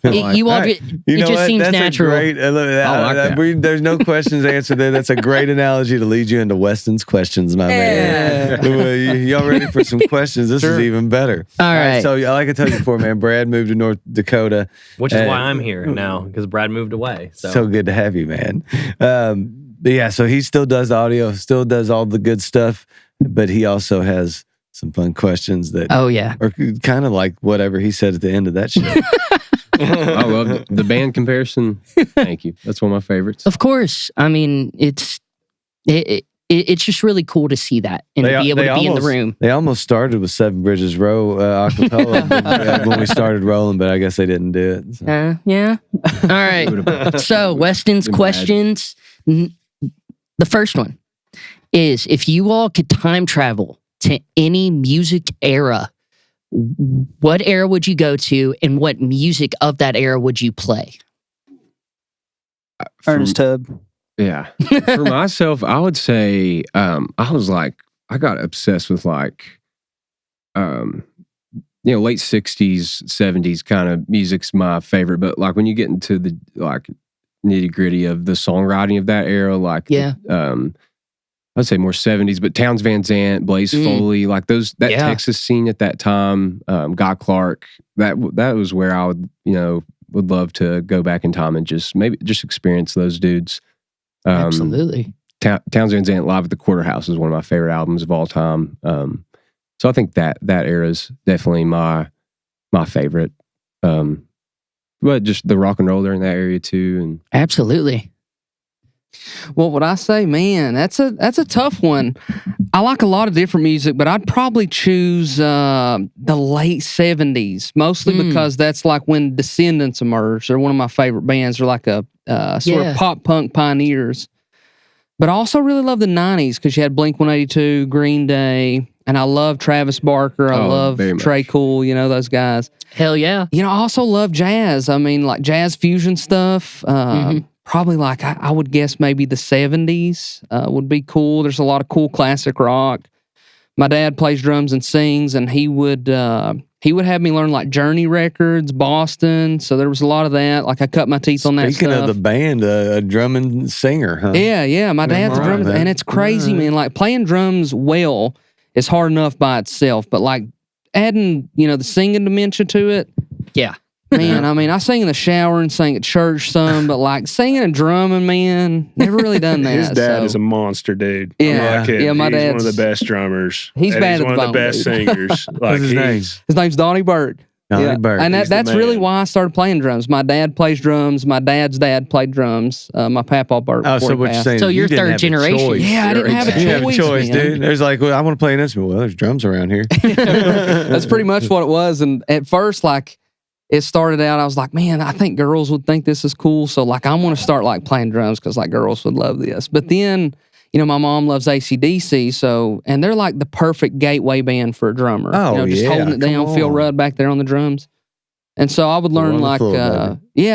you all, it just seems That's natural. Great, there's no questions answered there. That's a great analogy to lead you into Weston's questions, my man. Y'all ready for some questions? This is even better. All right. So like I told you before, man, Brad moved to North Dakota. Which is why I'm here now, because Brad moved away. So good to have you, man. But yeah, so he still does the audio, still does all the good stuff, but he also has some fun questions that are kind of like whatever he said at the end of that show. Well, the band comparison, thank you. That's one of my favorites. Of course. I mean, it's just really cool to see that and to be able to be in the room. They almost started with Seven Bridges Row acapella when we started rolling, but I guess they didn't do it. So. Yeah. All right. So Weston's questions. The first one is, if you all could time travel to any music era, what era would you go to and what music of that era would you play? Ernest Tubb. Yeah. For myself, I would say I got obsessed with late 60s, 70s kind of music's my favorite. But like when you get into the like nitty gritty of the songwriting of that era, like I'd say more 70s, but Towns Van Zandt, Blaze Foley, like that Texas scene at that time, Guy Clark, that was where I would love to go back in time and just experience those dudes. Absolutely. Towns Van Zandt Live at the Quarterhouse is one of my favorite albums of all time. So I think that era is definitely my favorite. But just the rock and roll there in that area too. And Absolutely. What would I say? Man, that's a tough one. I like a lot of different music, but I'd probably choose the late 70s, mostly because that's like when Descendants emerged. They're one of my favorite bands. They're like a sort of pop punk pioneers. But I also really love the 90s because you had Blink-182, Green Day, and I love Travis Barker. I love Trey Cool, those guys. Hell yeah. I also love jazz. I mean, like jazz fusion stuff. Probably like, I would guess maybe the 70s would be cool. There's a lot of cool classic rock. My dad plays drums and sings, and he would have me learn like Journey records, Boston. So there was a lot of that. Like I cut my teeth on that stuff. Speaking of the band, a drumming singer, huh? Yeah. My dad's a drummer, and it's crazy, man. Like playing drums well is hard enough by itself, but like adding, the singing dimension to it. Yeah. Man, I mean, I sing in the shower and sing at church some, but like singing and drumming, man, never really done that. His dad is a monster, dude. Yeah, like yeah. My dad's dad's one of the best drummers. He's bad at one of the best singers. Like What's his name? His name's Donnie Burke. Donnie Burke. And that's really why I started playing drums. My dad plays drums. My dad's dad played drums. My papa Burke. Oh, so what you're saying? So you're third generation. Yeah, I didn't have a choice. You didn't have a choice, man. dude. There's like, well, I want to play an instrument. Well, there's drums around here. That's pretty much what it was. And at first, like, it started out, I was like, man, I think girls would think this is cool. So, like, I want to start, like, playing drums because, like, girls would love this. But then, my mom loves AC/DC, so, and they're, like, the perfect gateway band for a drummer. Oh, just holding it down, Phil Rudd back there on the drums. And so I would learn, like,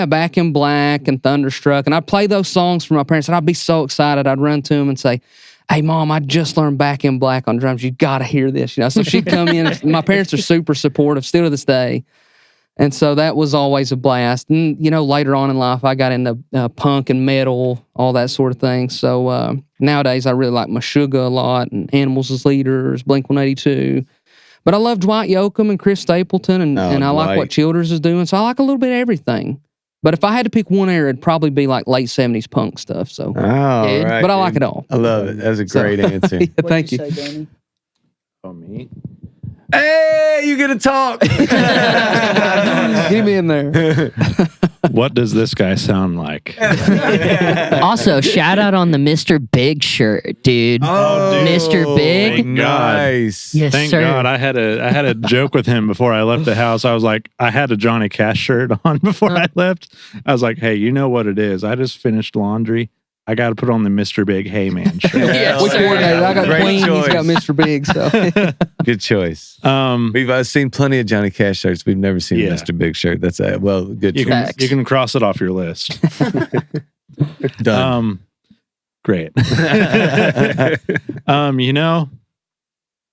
Back in Black and Thunderstruck. And I'd play those songs for my parents, and I'd be so excited. I'd run to them and say, hey, Mom, I just learned Back in Black on drums. You got to hear this. So she'd come in. And my parents are super supportive still to this day. And so that was always a blast. And, later on in life, I got into punk and metal, all that sort of thing. So nowadays, I really like Meshuggah a lot and Animals as Leaders, Blink-182. But I love Dwight Yoakam and Chris Stapleton, and I like what Childers is doing. So I like a little bit of everything. But if I had to pick one era, it'd probably be like late 70s punk stuff. So, right, but I like it all. I love it. That's a great answer. Thank you. Say, Oh, me? Hey, you get to talk. Get me in there. What does this guy sound like? Also, shout out on the Mr. Big shirt, dude. Oh, dude. Mr. Big. Thank God. Nice. Yes, Thank sir. God. I had a joke with him before I left the house. I was like, I had a Johnny Cash shirt on before I left. I was like, hey, you know what it is? I just finished laundry. I got to put on the Mr. Big Hey Man shirt. We coordinated. I got Great Queen. choice. He's got Mr. Big. So Good choice. We've seen plenty of Johnny Cash shirts. We've never seen a Mr. Big shirt. That's good you choice. you can cross it off your list. Done. Great. The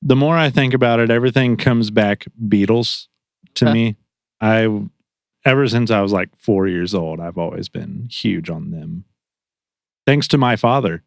more I think about it, everything comes back Beatles to me. Ever since I was like 4 years old, I've always been huge on them. Thanks to my father.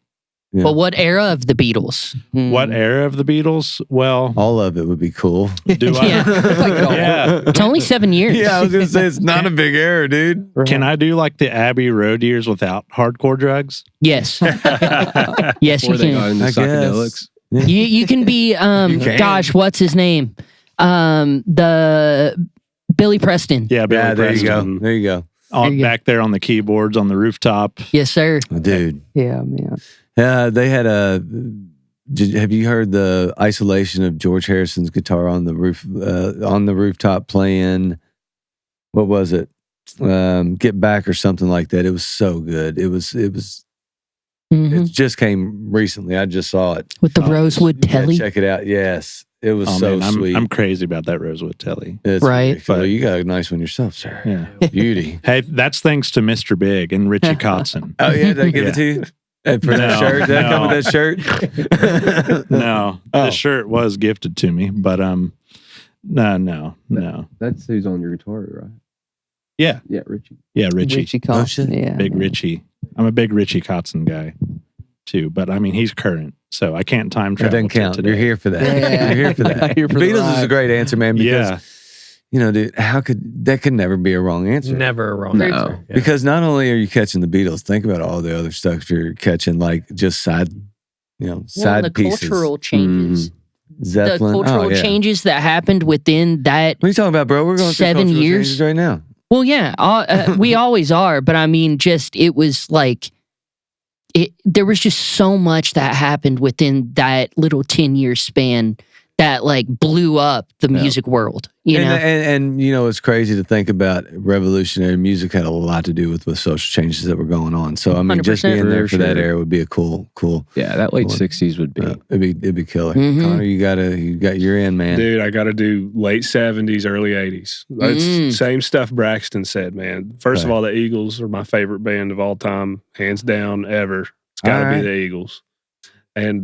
Yeah. But what era of the Beatles? What era of the Beatles? Well, all of it would be cool. Do I? Yeah. It's only 7 years. Yeah, I was going to say, it's not a big era, dude. Can I do like the Abbey Road years without hardcore drugs? Yes. Yes, you they can. are in the psychedelics. You can be, gosh, what's his name? The Billy Preston. Yeah, Billy there you Preston. go. There you go. Back there on the keyboards on the rooftop. Yes, sir. Dude. yeah, man. They had have you heard the isolation of George Harrison's guitar on the rooftop playing, what was it? Get Back or something like that. It was so good. It just came recently. I just saw it. With the Rosewood Telly. Check it out. Yes. It was sweet. I'm crazy about that Rosewood Telly. It's right. But you got a nice one yourself, sir. Yeah. Beauty. Hey, that's thanks to Mr. Big and Richie Kotzen. Oh, yeah? Did I give it to you? For that shirt? Did that come with that shirt? No. The shirt was gifted to me. But No. That's who's on your guitar, right? Yeah. Yeah, Richie. Yeah, Richie. Richie Kotzen. Yeah, Big Richie. I'm a big Richie Kotzen guy too, but I mean he's current, so I can't time That travel. doesn't count. Today. You're here for that. Yeah. You're here for that. Here for the Beatles is a ride. great answer, man. Because dude, that could never be a wrong answer. Never a wrong No. answer. Yeah. Because not only are you catching the Beatles, think about all the other stuff you're catching, like just side the pieces. cultural changes. Zeppelin. The cultural changes that happened within that. What are you talking about, bro? We're going through 7 cultural years changes right now. Well, yeah, we always are, but I mean, it was like, there was just so much that happened within that little 10-year span that like blew up the music world, you know? And it's crazy to think about revolutionary music had a lot to do with social changes that were going on. So I mean, just 100%. being there for that sure. era would be a cool. Yeah, that late Cool. 60s would be. It'd be killer. Mhm. Connor, you're in, man. Dude, I got to do late 70s, early 80s. It's same stuff Braxton said, man. First of Right. all, the Eagles are my favorite band of all time, hands down, ever. It's got to All right. be the Eagles. And,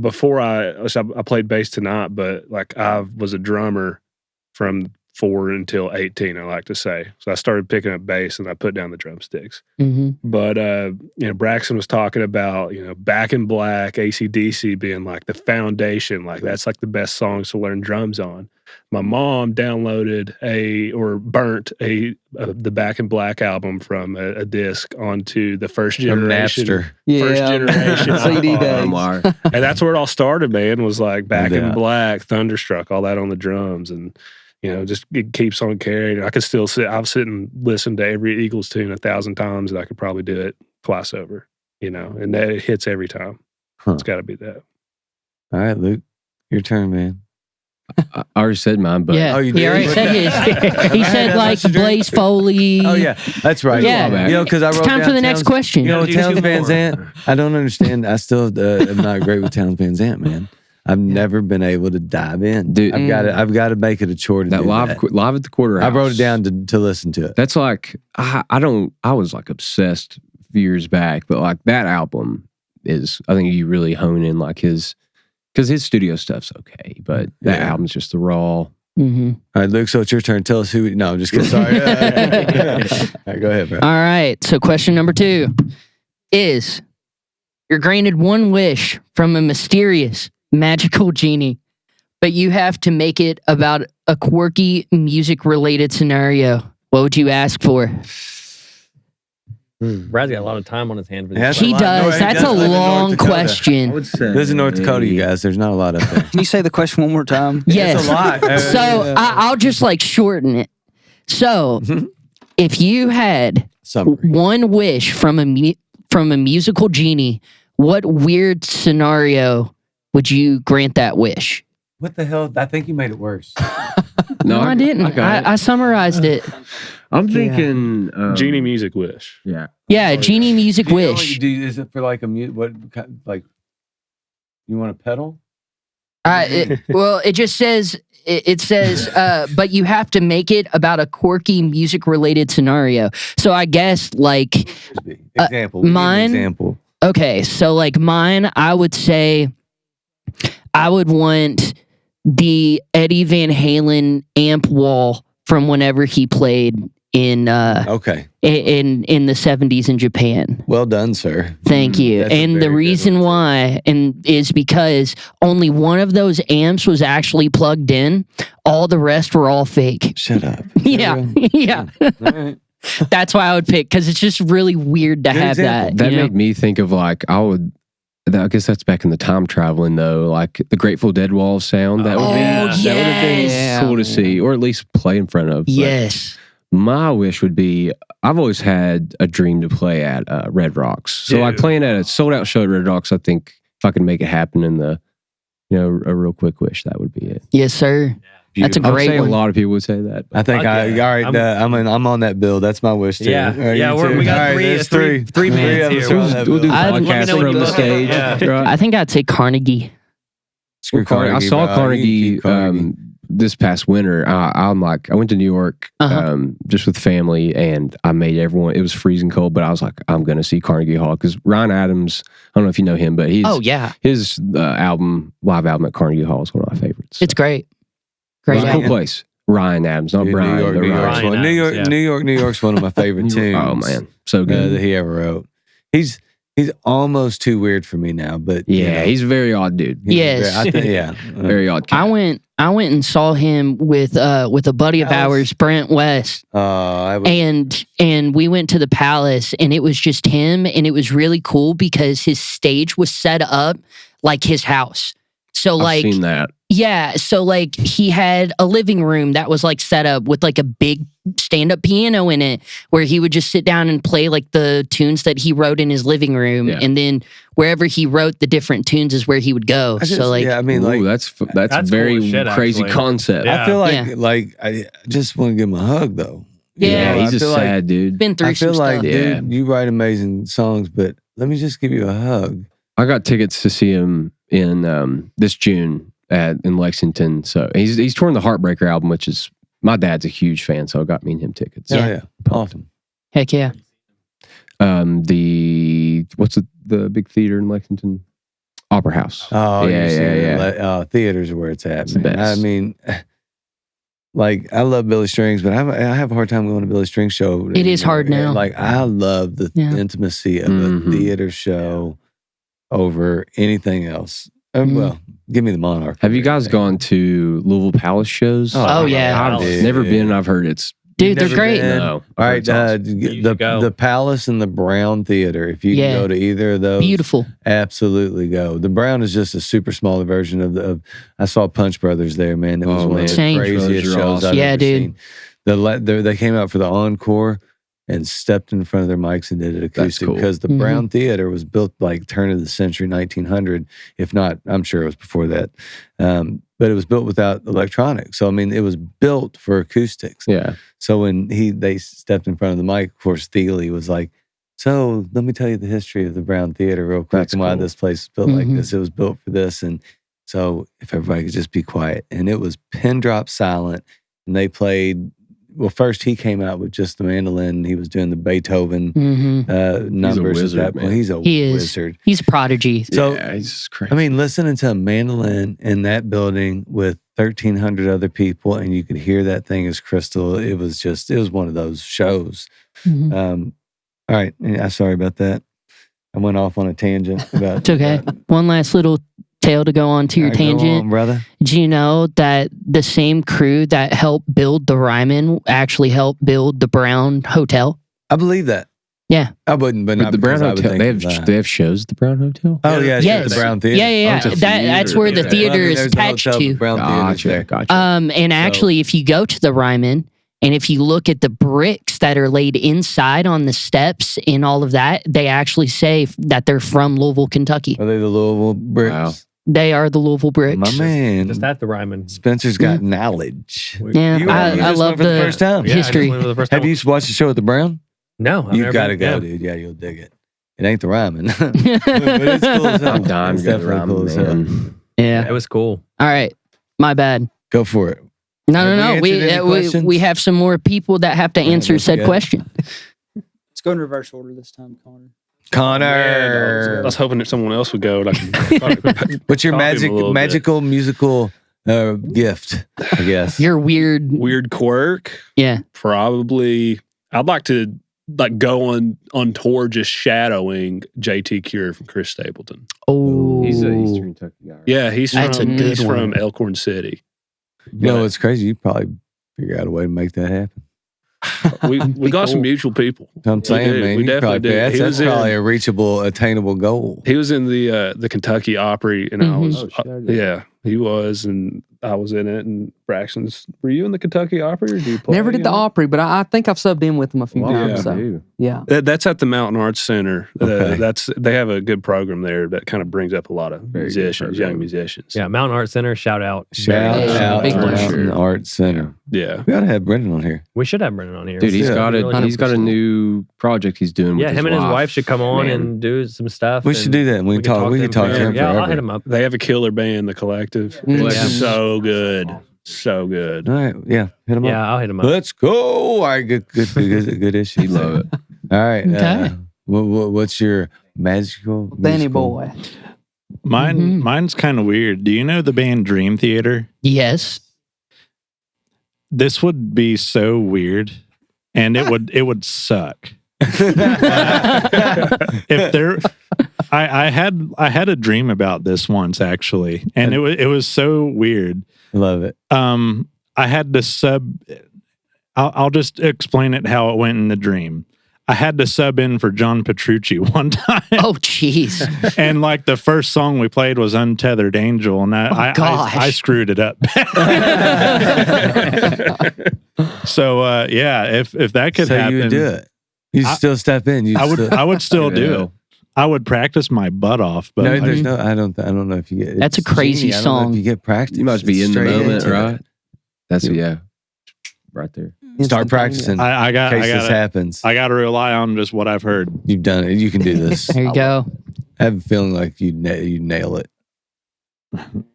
before I played bass tonight, but like I was a drummer from 4 until 18, I like to say. So I started picking up bass and I put down the drumsticks. Mm-hmm. But, Braxton was talking about, Back in Black, AC/DC being like the foundation. Like that's like the best songs to learn drums on. My mom downloaded burnt the Back in Black album from a disc onto the first From generation. Napster. First generation CD iPod. days. And that's where it all started, man, was like Back Yeah. in Black, Thunderstruck, all that on the drums. And, just it keeps on carrying. I could still I've sit and listen to every Eagles tune 1,000 times, and I could probably do it twice over, and that it hits every time. Huh. It's got to be that. All right, Luke, your turn, man. I already said mine, but Yeah, Oh, you he did? already said his. He said like Blaze Foley. Oh yeah, that's right. Yeah. Because I It's wrote time down for the next Towns- question. With You Towns do Van more. Zandt, I don't understand. I still am not great with Towns Van Zandt, man. I've never been able to dive in. Dude. I've got to make it a chore to that do live that. live at the quarter I house. wrote it down to listen to it. That's like I was like obsessed a few years back, but like that album is, I think you really hone in like because his studio stuff's okay, but that Yeah. album's just the raw. Mm-hmm. All right, Luke. So it's your turn. Tell us who. No, I'm just kidding. Sorry. All right, go ahead, bro. All right. So question number 2 is: you're granted one wish from a mysterious, magical genie, but you have to make it about a quirky music-related scenario. What would you ask for? Brad's got a lot of time on his hand for this. Yeah, question. He a lot. No, does. he That's does a live in North long Dakota. question. say This is North Dakota, you guys. There's not a lot up there. Can you say the question one more time? Yes. It's a lot. So I'll just like shorten it. So if you had Summary. one wish from a musical genie, what weird scenario would you grant that wish? What the hell? I think you made it worse. No, I didn't. got it. I summarized it. I'm thinking Genie Music Wish. Yeah. Yeah, genie music Do you know what wish. you do? Is it for like what kind, like? You want a pedal? It just says it says, but you have to make it about a quirky music related scenario. So I guess like Example. We need an mine- Example. okay, so like mine, I would say I would want the Eddie Van Halen amp wall from whenever he played in Okay. in the 70s in Japan. Well done, sir. Thank you. That's a And very the good reason one, too. why is because only one of those amps was actually plugged in. All the rest were all fake. Shut up. Yeah. Yeah. All right. That's why I would pick, because it's just really weird to Good have example. that. That you know? made me think of like I guess that's back in the time traveling though, like the Grateful Dead wall of sound. That would Oh, be that would have been yes. cool to see, or at least play in front of. But Yes. my wish would be, I've always had a dream to play at Red Rocks. So like Dude. playing at a sold out show at Red Rocks, I think if I can make it happen in a real quick wish, that would be it. Yes, sir. That's a I would great say one. a lot of people would say that. I think Okay. all right. I'm on that bill. That's my wish too. Yeah. All right, Yeah, you we too? got All right, three- there's three three bands of us here. are on that We'll do bill. I'd- let me podcasts know what from you the vote. stage. Yeah. Right? I think I'd say Carnegie. Screw I saw bro. Carnegie, You keep Carnegie. this past winter. I went to New York Uh-huh. just with family, and I made everyone. It was freezing cold, but I was like, I'm going to see Carnegie Hall because Ryan Adams. I don't know if you know him, but Oh, yeah. his live album at Carnegie Hall is one of my favorites. It's great. Great It's a album. cool place. Ryan Adams, not Dude, Brian. but New Ryan. York's one. Ryan Adams, yeah. New York's one of my favorite tunes. Oh man, so good. That he ever wrote. He's almost too weird for me now, but Yeah, he's a very odd dude. Yes. I think, yeah. Very odd cat. I went and saw him with a buddy of ours, Brent West, I was, and we went to the Palace, and it was just him, and it was really cool because his stage was set up like his house. So I've seen that. yeah, so like he had a living room that was like set up with like a big stand-up piano in it where he would just sit down and play like the tunes that he wrote in his living room, Yeah. and then wherever he wrote the different tunes is where he would go. So like yeah, I mean, like, Ooh, that's That's very cool as shit, crazy actually. concept. Yeah. I feel Yeah. like I just want to give him a hug, though. You Yeah. know, He's I a feel sad dude. been through I feel some like, stuff. Yeah. dude, you write amazing songs, but let me just give you a hug. I got tickets to see him in this June in Lexington. So he's touring the Heartbreaker album, which is my dad's a huge fan, so it got me and him tickets. Yeah, awesome. Heck yeah. What's the big theater in Lexington? Opera House. Oh, Yeah, you're saying yeah, that, theaters are where it's at, It's the man. I best. mean, like, I love Billy Strings, but I have a hard time going to Billy Strings show. It is hard now. Like, I love the Yeah. intimacy of Mhm. a theater show over anything else. Mhm. Well, give me the Monarch. Have you guys gone to Louisville Palace shows? Oh, yeah. I've Dude. never been. I've heard it's Dude, they're never great. been? no. All right, It's awesome. You should go. the Palace and the Brown Theater. If you Yeah. can go to either of those, Beautiful. absolutely go. The Brown is just a super smaller version of I saw Punch Brothers there, man. It was Oh, one man. of the Same. craziest Brothers are shows awesome. I've Yeah, ever dude. seen. They came out for the encore and stepped in front of their mics and did it acoustic cool. because the Mhm. Brown Theater was built like turn of the century 1900, if not, I'm sure it was before that. But it was built without electronics. So I mean, it was built for acoustics. Yeah. So when they stepped in front of the mic, of course, Thiele was like, "So let me tell you the history of the Brown Theater real quick That's and why cool. this place is built like Mhm. this. It was built for this, and so if everybody could just be quiet." And it was pin drop silent. And they played. Well, first he came out with just the mandolin. He was doing the Beethoven Hmm. numbers wizard, at that point. man. He's a He is. wizard. He's a prodigy. So, yeah, he's crazy. I mean, listening to a mandolin in that building with 1,300 other people, and you could hear that thing as crystal. It was one of those shows. Mhm. All right. Yeah, sorry about that. I went off on a tangent about It's okay. One last little tale to go on to your All right, go tangent. on, brother. Do you know that the same crew that helped build the Ryman actually helped build the Brown Hotel? I believe that. Yeah. I wouldn't, but But not the Brown because I would Hotel, think they of have that. shows at the Brown Hotel. Oh yeah, Yes. it's the Brown Theater. Yeah, yeah, Oh, yeah. it's a That's where the theater. theater Well, I mean, is there's a attached hotel, the to. Brown Theater's there. Gotcha. And actually, if you go to the Ryman, and if you look at the bricks that are laid inside on the steps and all of that, they actually say that they're from Louisville, Kentucky. Are they the Louisville bricks? Wow. They are the Louisville bricks. My man, Just at the Ryman. Spencer's got knowledge. Yeah, You I just love went for the the first time. Yeah, I just history. went for the first Have time. you watched the show at the Brown? No, I've You've never got to been. go, Yeah. dude. Yeah, you'll dig it. It ain't the Ryman, but it's cool as hell. I'm dying It's to go to definitely cool Ryman, as hell. man. Yeah. It was cool. All right. My bad. Go for it. No, Have no, no. we answered any questions? We have some more people that have to answer let's said go. question. Let's go in reverse order this time, Connor. Connor, I was hoping that someone else would go. And I can what's your copy him a little bit. magical musical gift? I guess. You're weird. Weird quirk. Yeah. Probably. I'd like to go on tour just shadowing JT Cure from Chris Stapleton. Oh. He's an Eastern Kentucky guy. Right? Yeah, he's That's a from good one. from Elkhorn City. You know, it's crazy. You probably figure out a way to make that happen. We got some mutual people. I'm saying, do. man, We you definitely probably, do. that's He was probably in- a reachable, attainable goal. He was in the Kentucky Opry, and I Mhm. was Oh, shit, I didn't know. yeah, he was, and I was in it. And Braxton's, were you in the Kentucky Opry, or do you play? Never did the in it? Opry, but I think I've subbed in with them a few Wow, times. Yeah. So dude. yeah. That's at the Mountain Arts Center. Okay. They have a good program there that kind of brings up a lot of Very good musicians, young program. musicians. Yeah, Mountain Art Center. Shout out. Shout Yeah, out big to one. Mountain Arts Center. yeah. We ought to have Brendan on here. We should have Brendan on here. Dude, he's Yeah. got Really he's got a 100%. new project he's doing. Yeah, with him and his wife should come on Man. and do some stuff. We should do that. We can talk. We can talk to him Yeah, I'll forever. hit him up. They have a killer band, The Collective. Yeah. It's so good. So good. All right. Yeah. Hit him up. Yeah, I'll hit him up. Let's go. All right. Good issue. He love it. All right. Okay. What's your magical Danny musical- boy. Mine, Mhm. mine's kind of weird. Do you know the band Dream Theater? Yes. this would be so weird, and it would suck. If there, I had a dream about this once actually, and it was so weird. Love it. I had to I'll just explain it how it went in the dream. I had to sub in for John Petrucci one time. Oh, jeez. And like the first song we played was Untethered Angel, and I screwed it up. So if that could happen, you would do it. You still step in. I would still do it. I would practice my butt off, but I don't know if you get. That's a crazy I don't song. know if you get practice. You must be in the moment, right? That's right there. Start practicing. I got this happens. I got to rely on just what I've heard. You've done it. You can do this. There you go. I have a feeling like you nail it.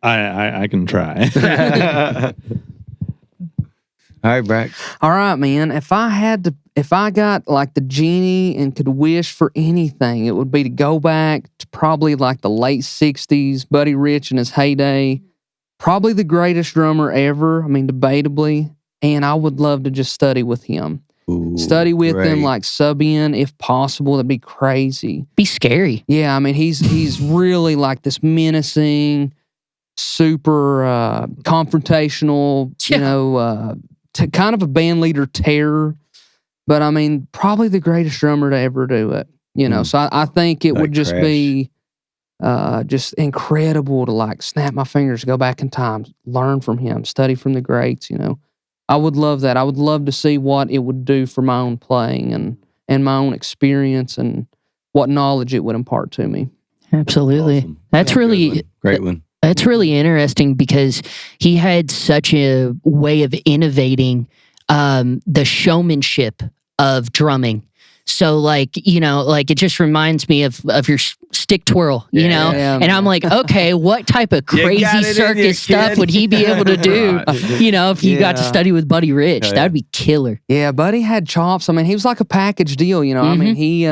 I can try. All right, Brack. All right, man. If I got like the genie and could wish for anything, it would be to go back to probably like the late 60s, Buddy Rich in his heyday. Probably the greatest drummer ever. I mean, debatably. And I would love to just study with him. Ooh, study with great. him, like sub in if possible. That'd be crazy. Be scary. Yeah, I mean, he's really like this menacing, super confrontational, kind of a band leader terror. But I mean, probably the greatest drummer to ever do it. So I think it would just be just incredible to like snap my fingers, go back in time, learn from him, study from the greats. I would love that. I would love to see what it would do for my own playing and my own experience and what knowledge it would impart to me. Absolutely. Awesome. That's really great one. That's really interesting because he had such a way of innovating the showmanship of drumming. So it just reminds me of your stick twirl, and I'm like, okay, what type of crazy circus stuff would he be able to do, if you got to study with Buddy Rich? That'd be killer. Yeah, Buddy had chops. I mean, he was like a package deal, I mean, he,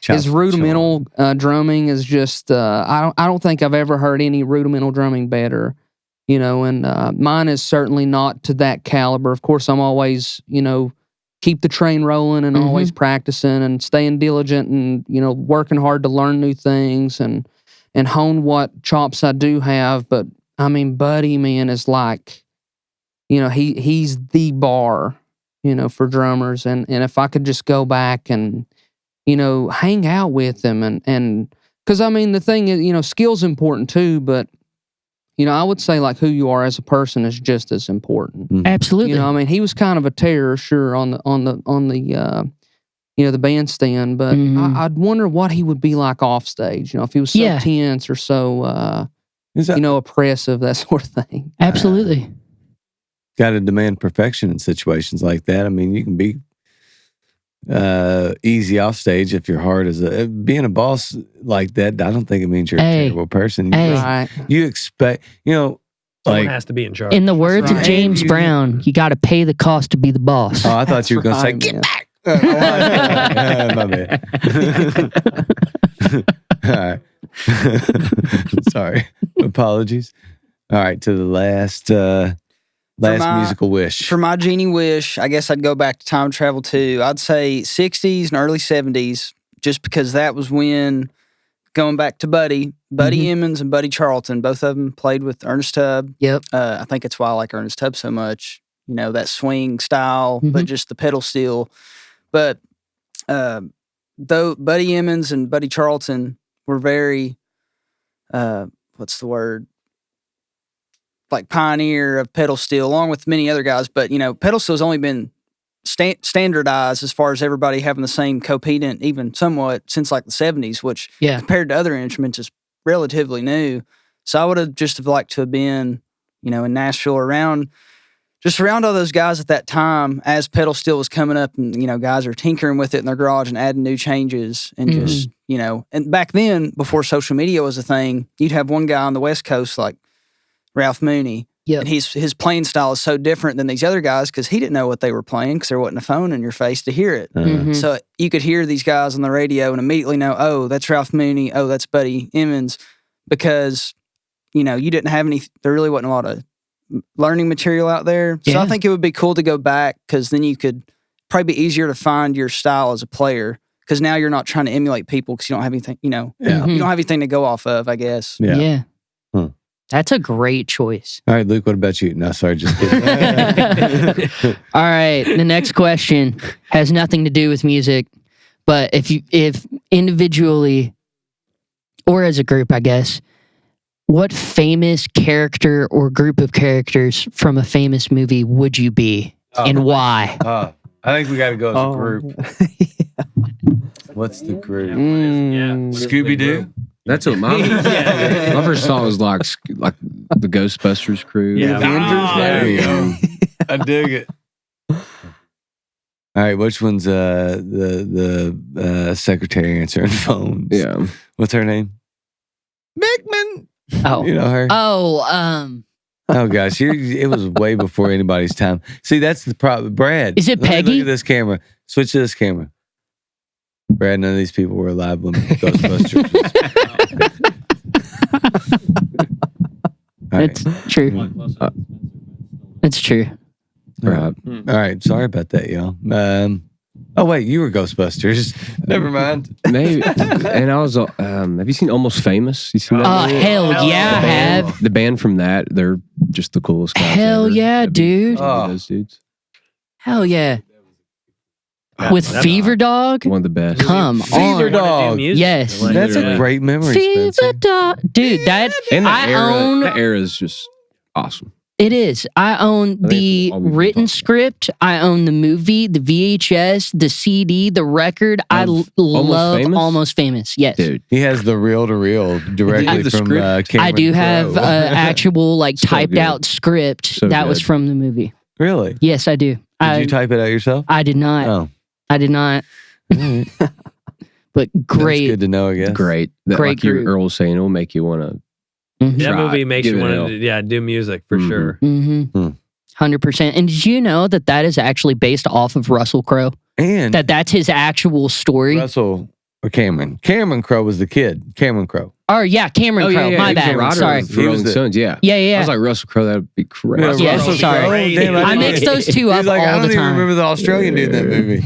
his rudimental drumming is just, I don't think I've ever heard any rudimental drumming better, and mine is certainly not to that caliber. Of course, I'm always, keep the train rolling and always practicing and staying diligent and, working hard to learn new things and hone what chops I do have. But I mean, Buddy, man, is like, he's the bar, for drummers. And if I could just go back and, hang out with him and cause I mean, the thing is, skill's important too, but I would say like who you are as a person is just as important. Mm-hmm. Absolutely. I mean, he was kind of a terror, sure, on the the bandstand, but I'd wonder what he would be like off stage. If he was so tense or so, oppressive, that sort of thing. Absolutely. Got to demand perfection in situations like that. I mean, you can be easy off stage if your heart is being a boss like that. I don't think it means you're a terrible person. You expect, someone has to be in charge. In the words of James Brown, you got to pay the cost to be the boss. Oh, I thought you were going to say, get back. My bad. All right. Sorry. Apologies. All right. To the last musical wish. For my genie wish, I guess I'd go back to time travel too. I'd say 60s and early 70s, just because that was when, going back to Buddy Emmons and Buddy Charlton, both of them played with Ernest Tubb. Yep. I think it's why I like Ernest Tubb so much. That swing style, but just the pedal steel. But though Buddy Emmons and Buddy Charlton were very, what's the word? Like pioneer of pedal steel, along with many other guys. But, pedal steel's only been standardized as far as everybody having the same copedent, even somewhat, since like the 70s, which compared to other instruments is relatively new. So I would have just liked to have been, in Nashville around all those guys at that time as pedal steel was coming up and, guys are tinkering with it in their garage and adding new changes and just, and back then, before social media was a thing, you'd have one guy on the West Coast like Ralph Mooney. Yep. And his playing style is so different than these other guys because he didn't know what they were playing because there wasn't a phone in your face to hear it. So you could hear these guys on the radio and immediately know, oh, that's Ralph Mooney. Oh, that's Buddy Emmons. Because, you didn't have there really wasn't a lot of learning material out there. So Yeah. I think it would be cool to go back because then you could probably be easier to find your style as a player because now you're not trying to emulate people because you don't have anything, Yeah. Mhm. you don't have anything to go off of, I guess. Yeah. Huh. That's a great choice. All right, Luke, what about you? No, sorry, just kidding. All right. The next question has nothing to do with music, but if individually or as a group, I guess, what famous character or group of characters from a famous movie would you be and why? I think we got to go as a group. What's the group? Scooby Doo. That's what my my first thought was like the Ghostbusters crew. Yeah. There you go. I dig it. All right, which one's the secretary answering phones? Yeah. What's her name? Beckman. Oh. You know her? Oh, Oh gosh, it was way before anybody's time. See, that's the problem. Brad, Is it let me Peggy? Look at this camera. Switch to this camera. Brad, none of these people were alive when Ghostbusters. All right. it's true. It's true. Right. All right. Sorry about that, y'all. Oh wait, you were Ghostbusters. Never mind. Maybe. And I was. Have you seen Almost Famous? You seen that? Oh, movie? hell yeah, I The band- have. The band from that. They're just the coolest guys. Hell ever. yeah, That'd be dude. one of those dudes. Hell yeah. Oh, With that's Fever Dog? one of the best. Come Fever on. Dog. Yes. That's a Literally. great memory, Fever Spencer. Dog. Dude, that And I own that era is just awesome. it is. I own think the it's all we've been written talking about. script. I own the movie, the VHS, the CD, the record. I Of love Famous? Almost Famous. Yes. Dude. He has the reel-to-reel directly the from script? Cameron I do have Crowe. actual like So typed good. out script So that was good. from the movie. Really? Yes, I do. Did you type it out yourself? I did not. Oh, I did not. all right. But That's great. good to know, I guess. Great. That, Great like your group. Earl was saying, it'll make you want to. Mhm. That Try movie it. makes Give you it want hell. to, do music for Mhm. sure. Mm-hmm. 100%. And did you know that that is actually based off of Russell Crowe? And That's his actual story? Russell or Cameron. Cameron Crowe was the kid. Cameron Crowe. Or yeah, Cameron Crowe. My he was a bad. writer Sorry. for He was Rolling the- Stones. Yeah. Yeah, I yeah. was like Russell Crowe. That would be crazy. Yeah, Russell sorry. Crowe? Damn, I didn't mixed know. those two He's up like, I all don't the even time. remember the Australian dude in that movie.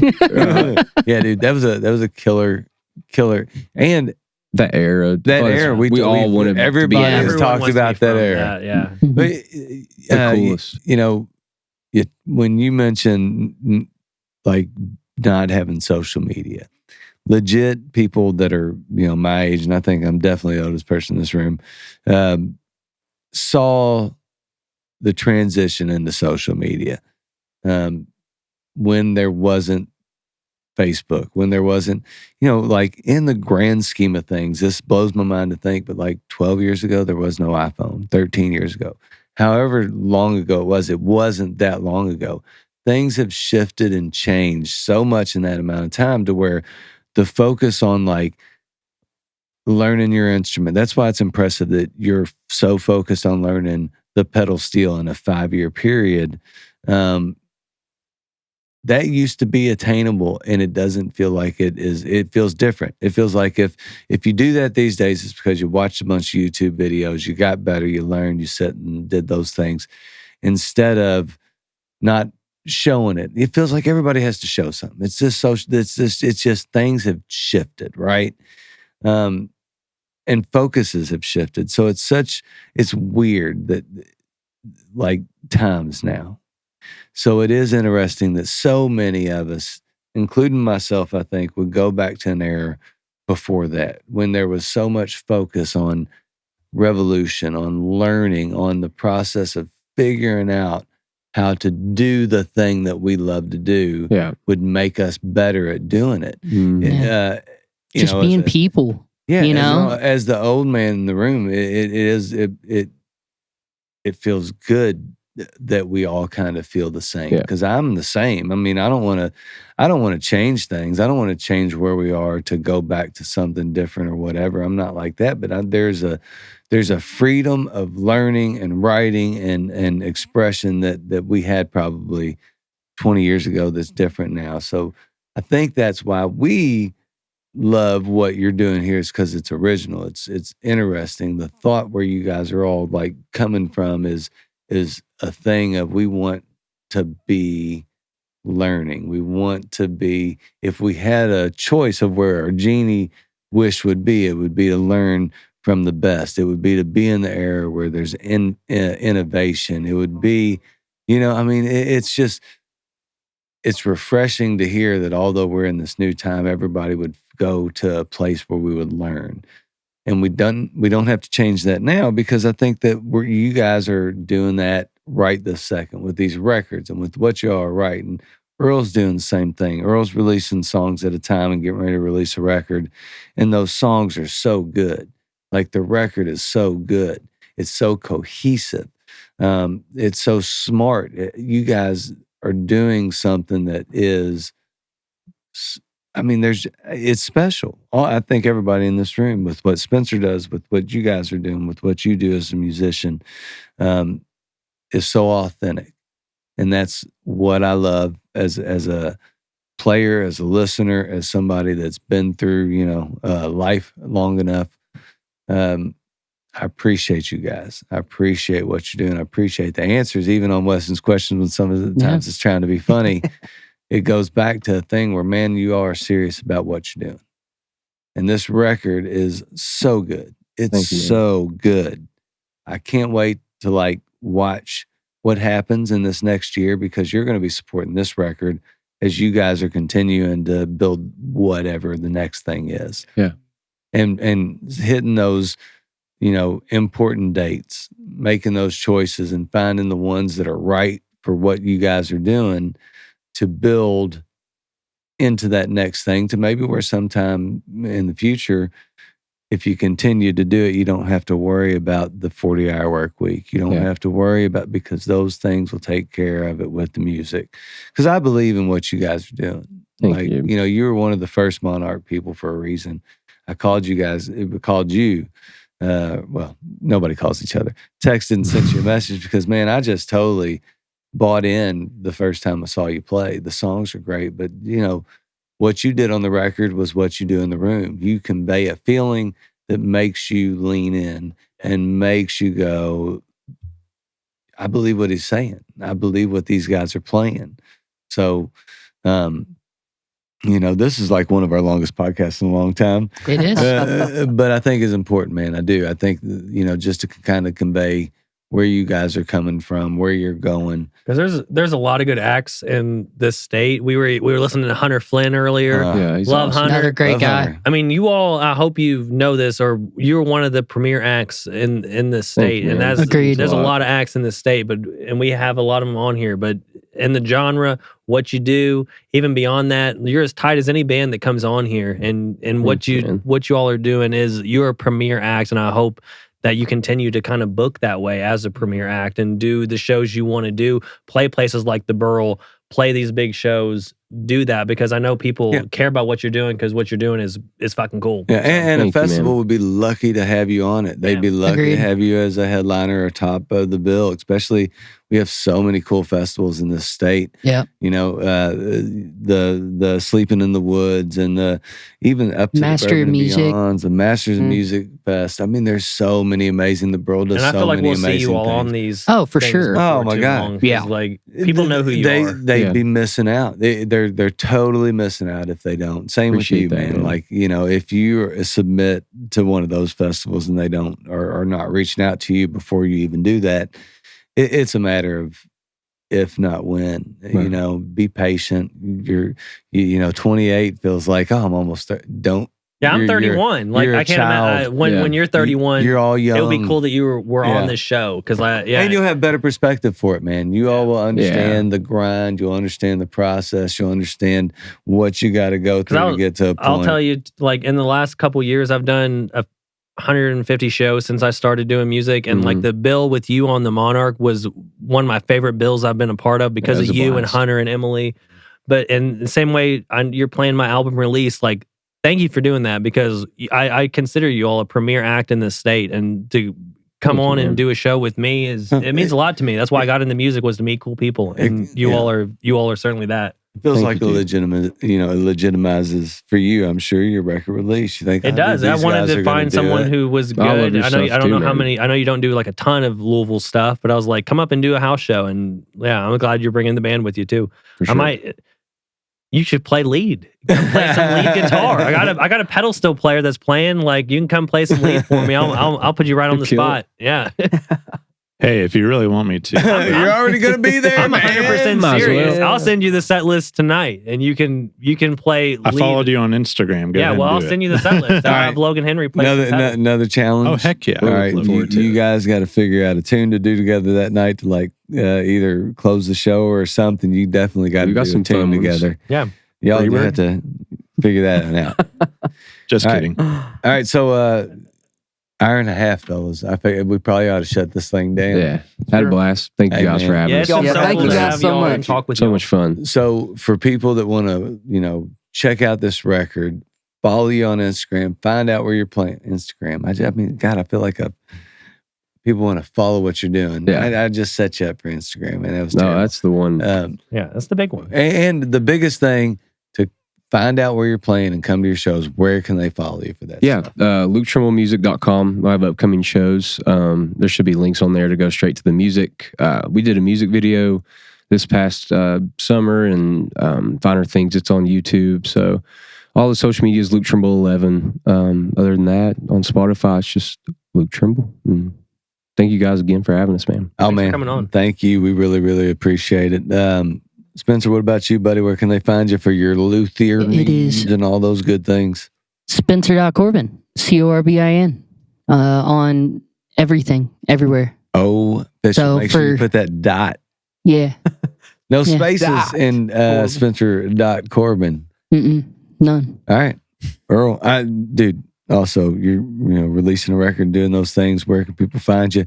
Yeah, dude, that was a killer. And That era. that era, we all wanted. everybody Yeah. has Everyone talked wants to about be that from era. Yeah. But The coolest. you know, when you mention like not having social media, legit people that are my age, and I think I'm definitely the oldest person in this room, saw the transition into social media when there wasn't Facebook, when there wasn't, like in the grand scheme of things, this blows my mind to think, but like 12 years ago, there was no iPhone, 13 years ago. However long ago it wasn't that long ago. Things have shifted and changed so much in that amount of time to where the focus on like learning your instrument, that's why it's impressive that you're so focused on learning the pedal steel in a 5-year period. That used to be attainable, and it doesn't feel like it is. It feels different. It feels like if you do that these days, it's because you watched a bunch of YouTube videos, you got better, you learned, you sat and did those things instead of not showing it. It feels like everybody has to show something. It's just social. It's just things have shifted, right? And focuses have shifted. So it's weird that like times now. So it is interesting that so many of us, including myself, I think, would go back to an era before that, when there was so much focus on revolution, on learning, on the process of figuring out how to do the thing that we love to do, would make us better at doing it. Just being people. Yeah, you know, as the old man in the room, it feels good that we all kind of feel the same, because I'm the same. I mean, I don't want to change things. I don't want to change where we are to go back to something different or whatever. I'm not like that, but there's a freedom of learning and writing and expression that we had probably 20 years ago that's different now. So I think that's why we love what you're doing here, is because it's original. It's interesting. The thought where you guys are all like coming from is is a thing of we want to be learning. We want to be, if we had a choice of where our genie wish would be, it would be to learn from the best. It would be to be in the era where there's innovation. It would be, it's just, it's refreshing to hear that although we're in this new time, everybody would go to a place where we would learn. And we don't have to change that now, because I think that you guys are doing that right this second with these records and with what y'all are writing. Earl's doing the same thing. Earl's releasing songs at a time and getting ready to release a record. And those songs are so good. Like, the record is so good. It's so cohesive. It's so smart. You guys are doing something that is, it's special. I think everybody in this room, with what Spencer does, with what you guys are doing, with what you do as a musician, is so authentic. And that's what I love as a player, as a listener, as somebody that's been through, life long enough. I appreciate you guys. I appreciate what you're doing. I appreciate the answers, even on Weston's questions when some of the times it's trying to be funny. It goes back to a thing where, man, you all are serious about what you're doing. And this record is so good. It's so good. I can't wait to watch what happens in this next year, because you're going to be supporting this record as you guys are continuing to build whatever the next thing is. Yeah. And hitting those, important dates, making those choices and finding the ones that are right for what you guys are doing, to build into that next thing, to maybe where sometime in the future, if you continue to do it, you don't have to worry about the 40-hour work week. You don't have to worry about, because those things will take care of it with the music. Because I believe in what you guys are doing. Thank you. You were one of the first Monarch people for a reason. I called you guys, called you. Well, nobody calls each other. Texted and sent you a message because, man, I just totally bought in the first time I saw you play. The songs are great, but what you did on the record was what you do in the room. You convey a feeling that makes you lean in and makes you go, I believe what he's saying. I believe what these guys are playing. So, this is like one of our longest podcasts in a long time. It is. But I think it's important, man. I do. I think, just to kind of convey where you guys are coming from, where you're going. Because there's a lot of good acts in this state. We were listening to Hunter Flynn earlier. He's Love awesome. Hunter, Another great guy. Hunter. I mean, you all, I hope you know this, or you're one of the premier acts in this state. And that's Agreed. There's a lot of acts in this state, and we have a lot of them on here. But in the genre, what you do, even beyond that, you're as tight as any band that comes on here. And what you all are doing is you're a premier act, and I hope that you continue to kind of book that way as a premier act and do the shows you want to do, play places like the Burl, play these big shows, do that, because I know people care about what you're doing, because what you're doing is fucking cool. Yeah, and a festival would be lucky to have you on it. They'd be lucky to have you as a headliner or top of the bill, especially we have so many cool festivals in this state. Yeah. The Sleeping in the Woods and even up to Master the of Music. Beyonds, the Masters of Music Fest. I mean, there's so many amazing. The Burl does and I so feel like many we'll amazing see you all things. on these. Oh, for things sure. before Oh, my too God. long, 'cause, Yeah. People know who you are. They'd be missing out. They're totally missing out if they don't. Same Appreciate with you, that, man. man. If you submit to one of those festivals and they don't or are not reaching out to you before you even do that, it's a matter of if not when. Right. Be patient. You're 28 feels like, oh, I'm almost don't. Yeah, I'm 31. you're a I can't imagine child. when you're 31. You're all young. It would be cool that you were on this show, because And you'll have better perspective for it, man. You all will understand the grind. You'll understand the process. You'll understand what you got to go through to get to a point. I'll tell you, in the last couple years, I've done 150 shows since I started doing music, and the bill with you on the Monarch was one of my favorite bills I've been a part of because of you and Hunter and Emily. But in the same way, you're playing my album release, thank you for doing that, because I consider you all a premier act in this state, and to come on and do a show with me it means a lot to me. That's why I got into music, was to meet cool people, and you all are certainly that. It feels Thank like you, a dude. legitimate, it legitimizes for you, I'm sure, your record release. You think It does. I wanted to find someone who was I love good. your I stuff don't too, know how man. many. I know you don't do like a ton of Louisville stuff, but I was like, come up and do a house show. And yeah, I'm glad you're bringing the band with you too. For sure. You should play lead. Come play some lead guitar. I got a pedal steel player that's playing. Like you can come play some lead for me. I'll put you right on the Kill spot. Yeah. Hey, if you really want me to. You're already going to be there, I'm 100% Might as serious. well. I'll send you the set list tonight, and you can play. I lead. followed you on Instagram. Go Yeah, ahead well, and I'll do send it. you the set list. I'll All have Logan Henry play. Another challenge. Oh, heck yeah. All right, Look forward to you it. guys got to figure out a tune to do together that night to like either close the show or something. You definitely got to We do got some a tune fun ones. together. Yeah. Y'all Freebird? have to figure that one out. Just All right. kidding. All right, so hour and a half, fellas. I figured we probably ought to shut this thing down. Yeah. Had a blast. Thank you Hey, guys man. for having Yeah, us. it's been Yeah, so thank cool you to guys have so y'all and much. talk with So you. much fun. So for people that want to, check out this record, follow you on Instagram, find out where you're playing. Instagram. I mean, God, I feel like people want to follow what you're doing. Yeah. I just set you up for Instagram, and that was No, terrible. that's the one. Yeah, that's the big one. And the biggest thing to find out where you're playing and come to your shows, where can they follow you for that? Yeah, stuff? LukeTrimbleMusic.com. I have upcoming shows. There should be links on there to go straight to the music. We did a music video this past summer, and Finer Things, it's on YouTube. So all the social media is Luke Trimble 11. Other than that, on Spotify, it's just Luke Trimble. And thank you guys again for having us, man. Oh Thanks for man, coming on. Thank you. We really, really appreciate it. Spencer, what about you, buddy? Where can they find you for your luthier It needs is- and all those good things? Spencer.Corbin, Corbin, on everything, everywhere. Oh, Bishop, So make sure you for- put that dot. Yeah. No Yeah. spaces Dot. in Spencer.Corbin. None. All right. Earl, dude, also, you're releasing a record, doing those things. Where can people find you?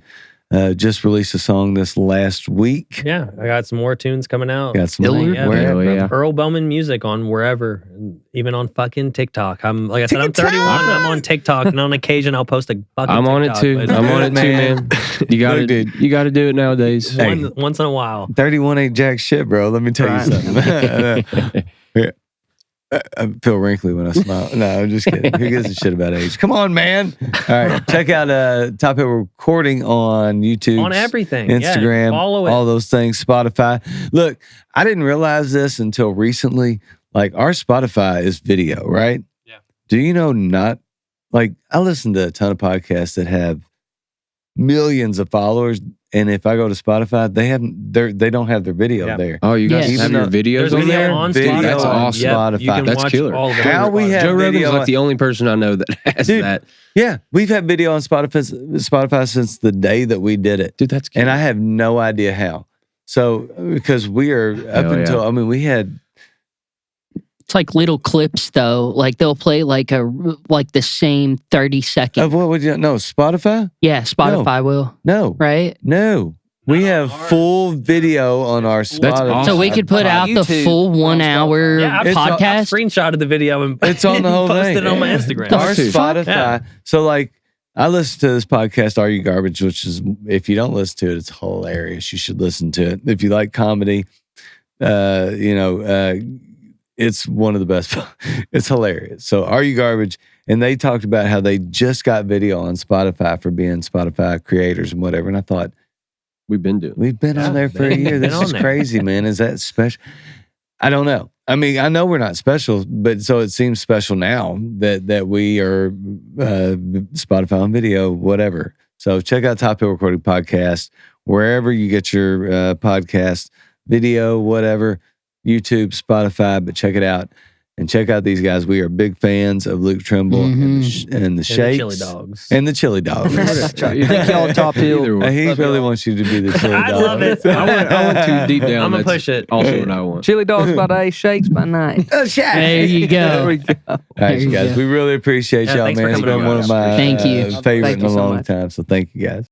Just released a song this last week. Yeah, I got some more tunes coming out. Got some Iller? Yeah, where at, Hell brother? yeah. Earl Bowman music on wherever, and even on fucking TikTok. I'm like I said, I'm TikTok! 31. And I'm on TikTok, and on occasion I'll post a fucking. I'm on it TikTok, too. but I'm on it too, man. You got Look, dude. You got to do it nowadays. Hey. once in a while. 31 ain't jack shit, bro. Let me tell Right. you something. I feel wrinkly when I smile. No, I'm just kidding. Who gives a shit about age? Come on, man. All right. Check out Top Hill Recording on YouTube. On everything. Instagram, Yeah, follow it. all those things, Spotify. Look, I didn't realize this until recently. Like, our Spotify is video, right? Yeah. Do you know I listen to a ton of podcasts that have millions of followers, and if I go to Spotify, they don't have their video Yeah. there. Oh, you guys Yes. have your videos There's on video there? on Video Spotify. That's awesome. Yep, Spotify. you can That's watch killer. all of it. How we have Joe Rogan's video like on- the only person I know that has Dude. that. Yeah, we've had video on Spotify since the day that we did it. Dude, that's And I have no idea how. So, because we are up Hell until, we had, It's like little clips though. Like they'll play like the same 30 seconds. of what would you, no, Spotify? Yeah, Spotify will, No, right? no. We have full video on our Spotify. awesome. So we could put out the YouTube. full 1 hour Yeah, I've podcast. screenshotted the video and It's on the whole posted thing. it on my Instagram. Our Dude. Spotify. Yeah. So, like, I listen to this podcast, Are You Garbage? Which is, if you don't listen to it, it's hilarious. You should listen to it. If you like comedy, it's one of the best. It's hilarious. So, Are You Garbage? And they talked about how they just got video on Spotify for being Spotify creators and whatever. And I thought, we've been doing. we've been on there for a they've year. been This on is there. crazy, man. Is that special? I don't know. I mean, I know we're not special, but so it seems special now that we are Spotify on video, whatever. So check out Top Hill Recording Podcast, wherever you get your podcast, video, whatever, YouTube, Spotify, but check it out. And check out these guys. We are big fans of Luke Trimble and the And the Shakes. Chili Dogs. And the Chili Dogs. That's right. Thank y'all, Top Hill. Either way. He really wants you to be the Chili I Dogs. love it. I went too deep down. I'm gonna That's push it. Also, what I want. Chili dogs by day, shakes by night. There you go. All right, There you guys. go. We really appreciate Yeah, y'all, thanks man. for It's coming been on, one of guys. my Thank you. favorite Thank in you a so long much. time. So thank you, guys.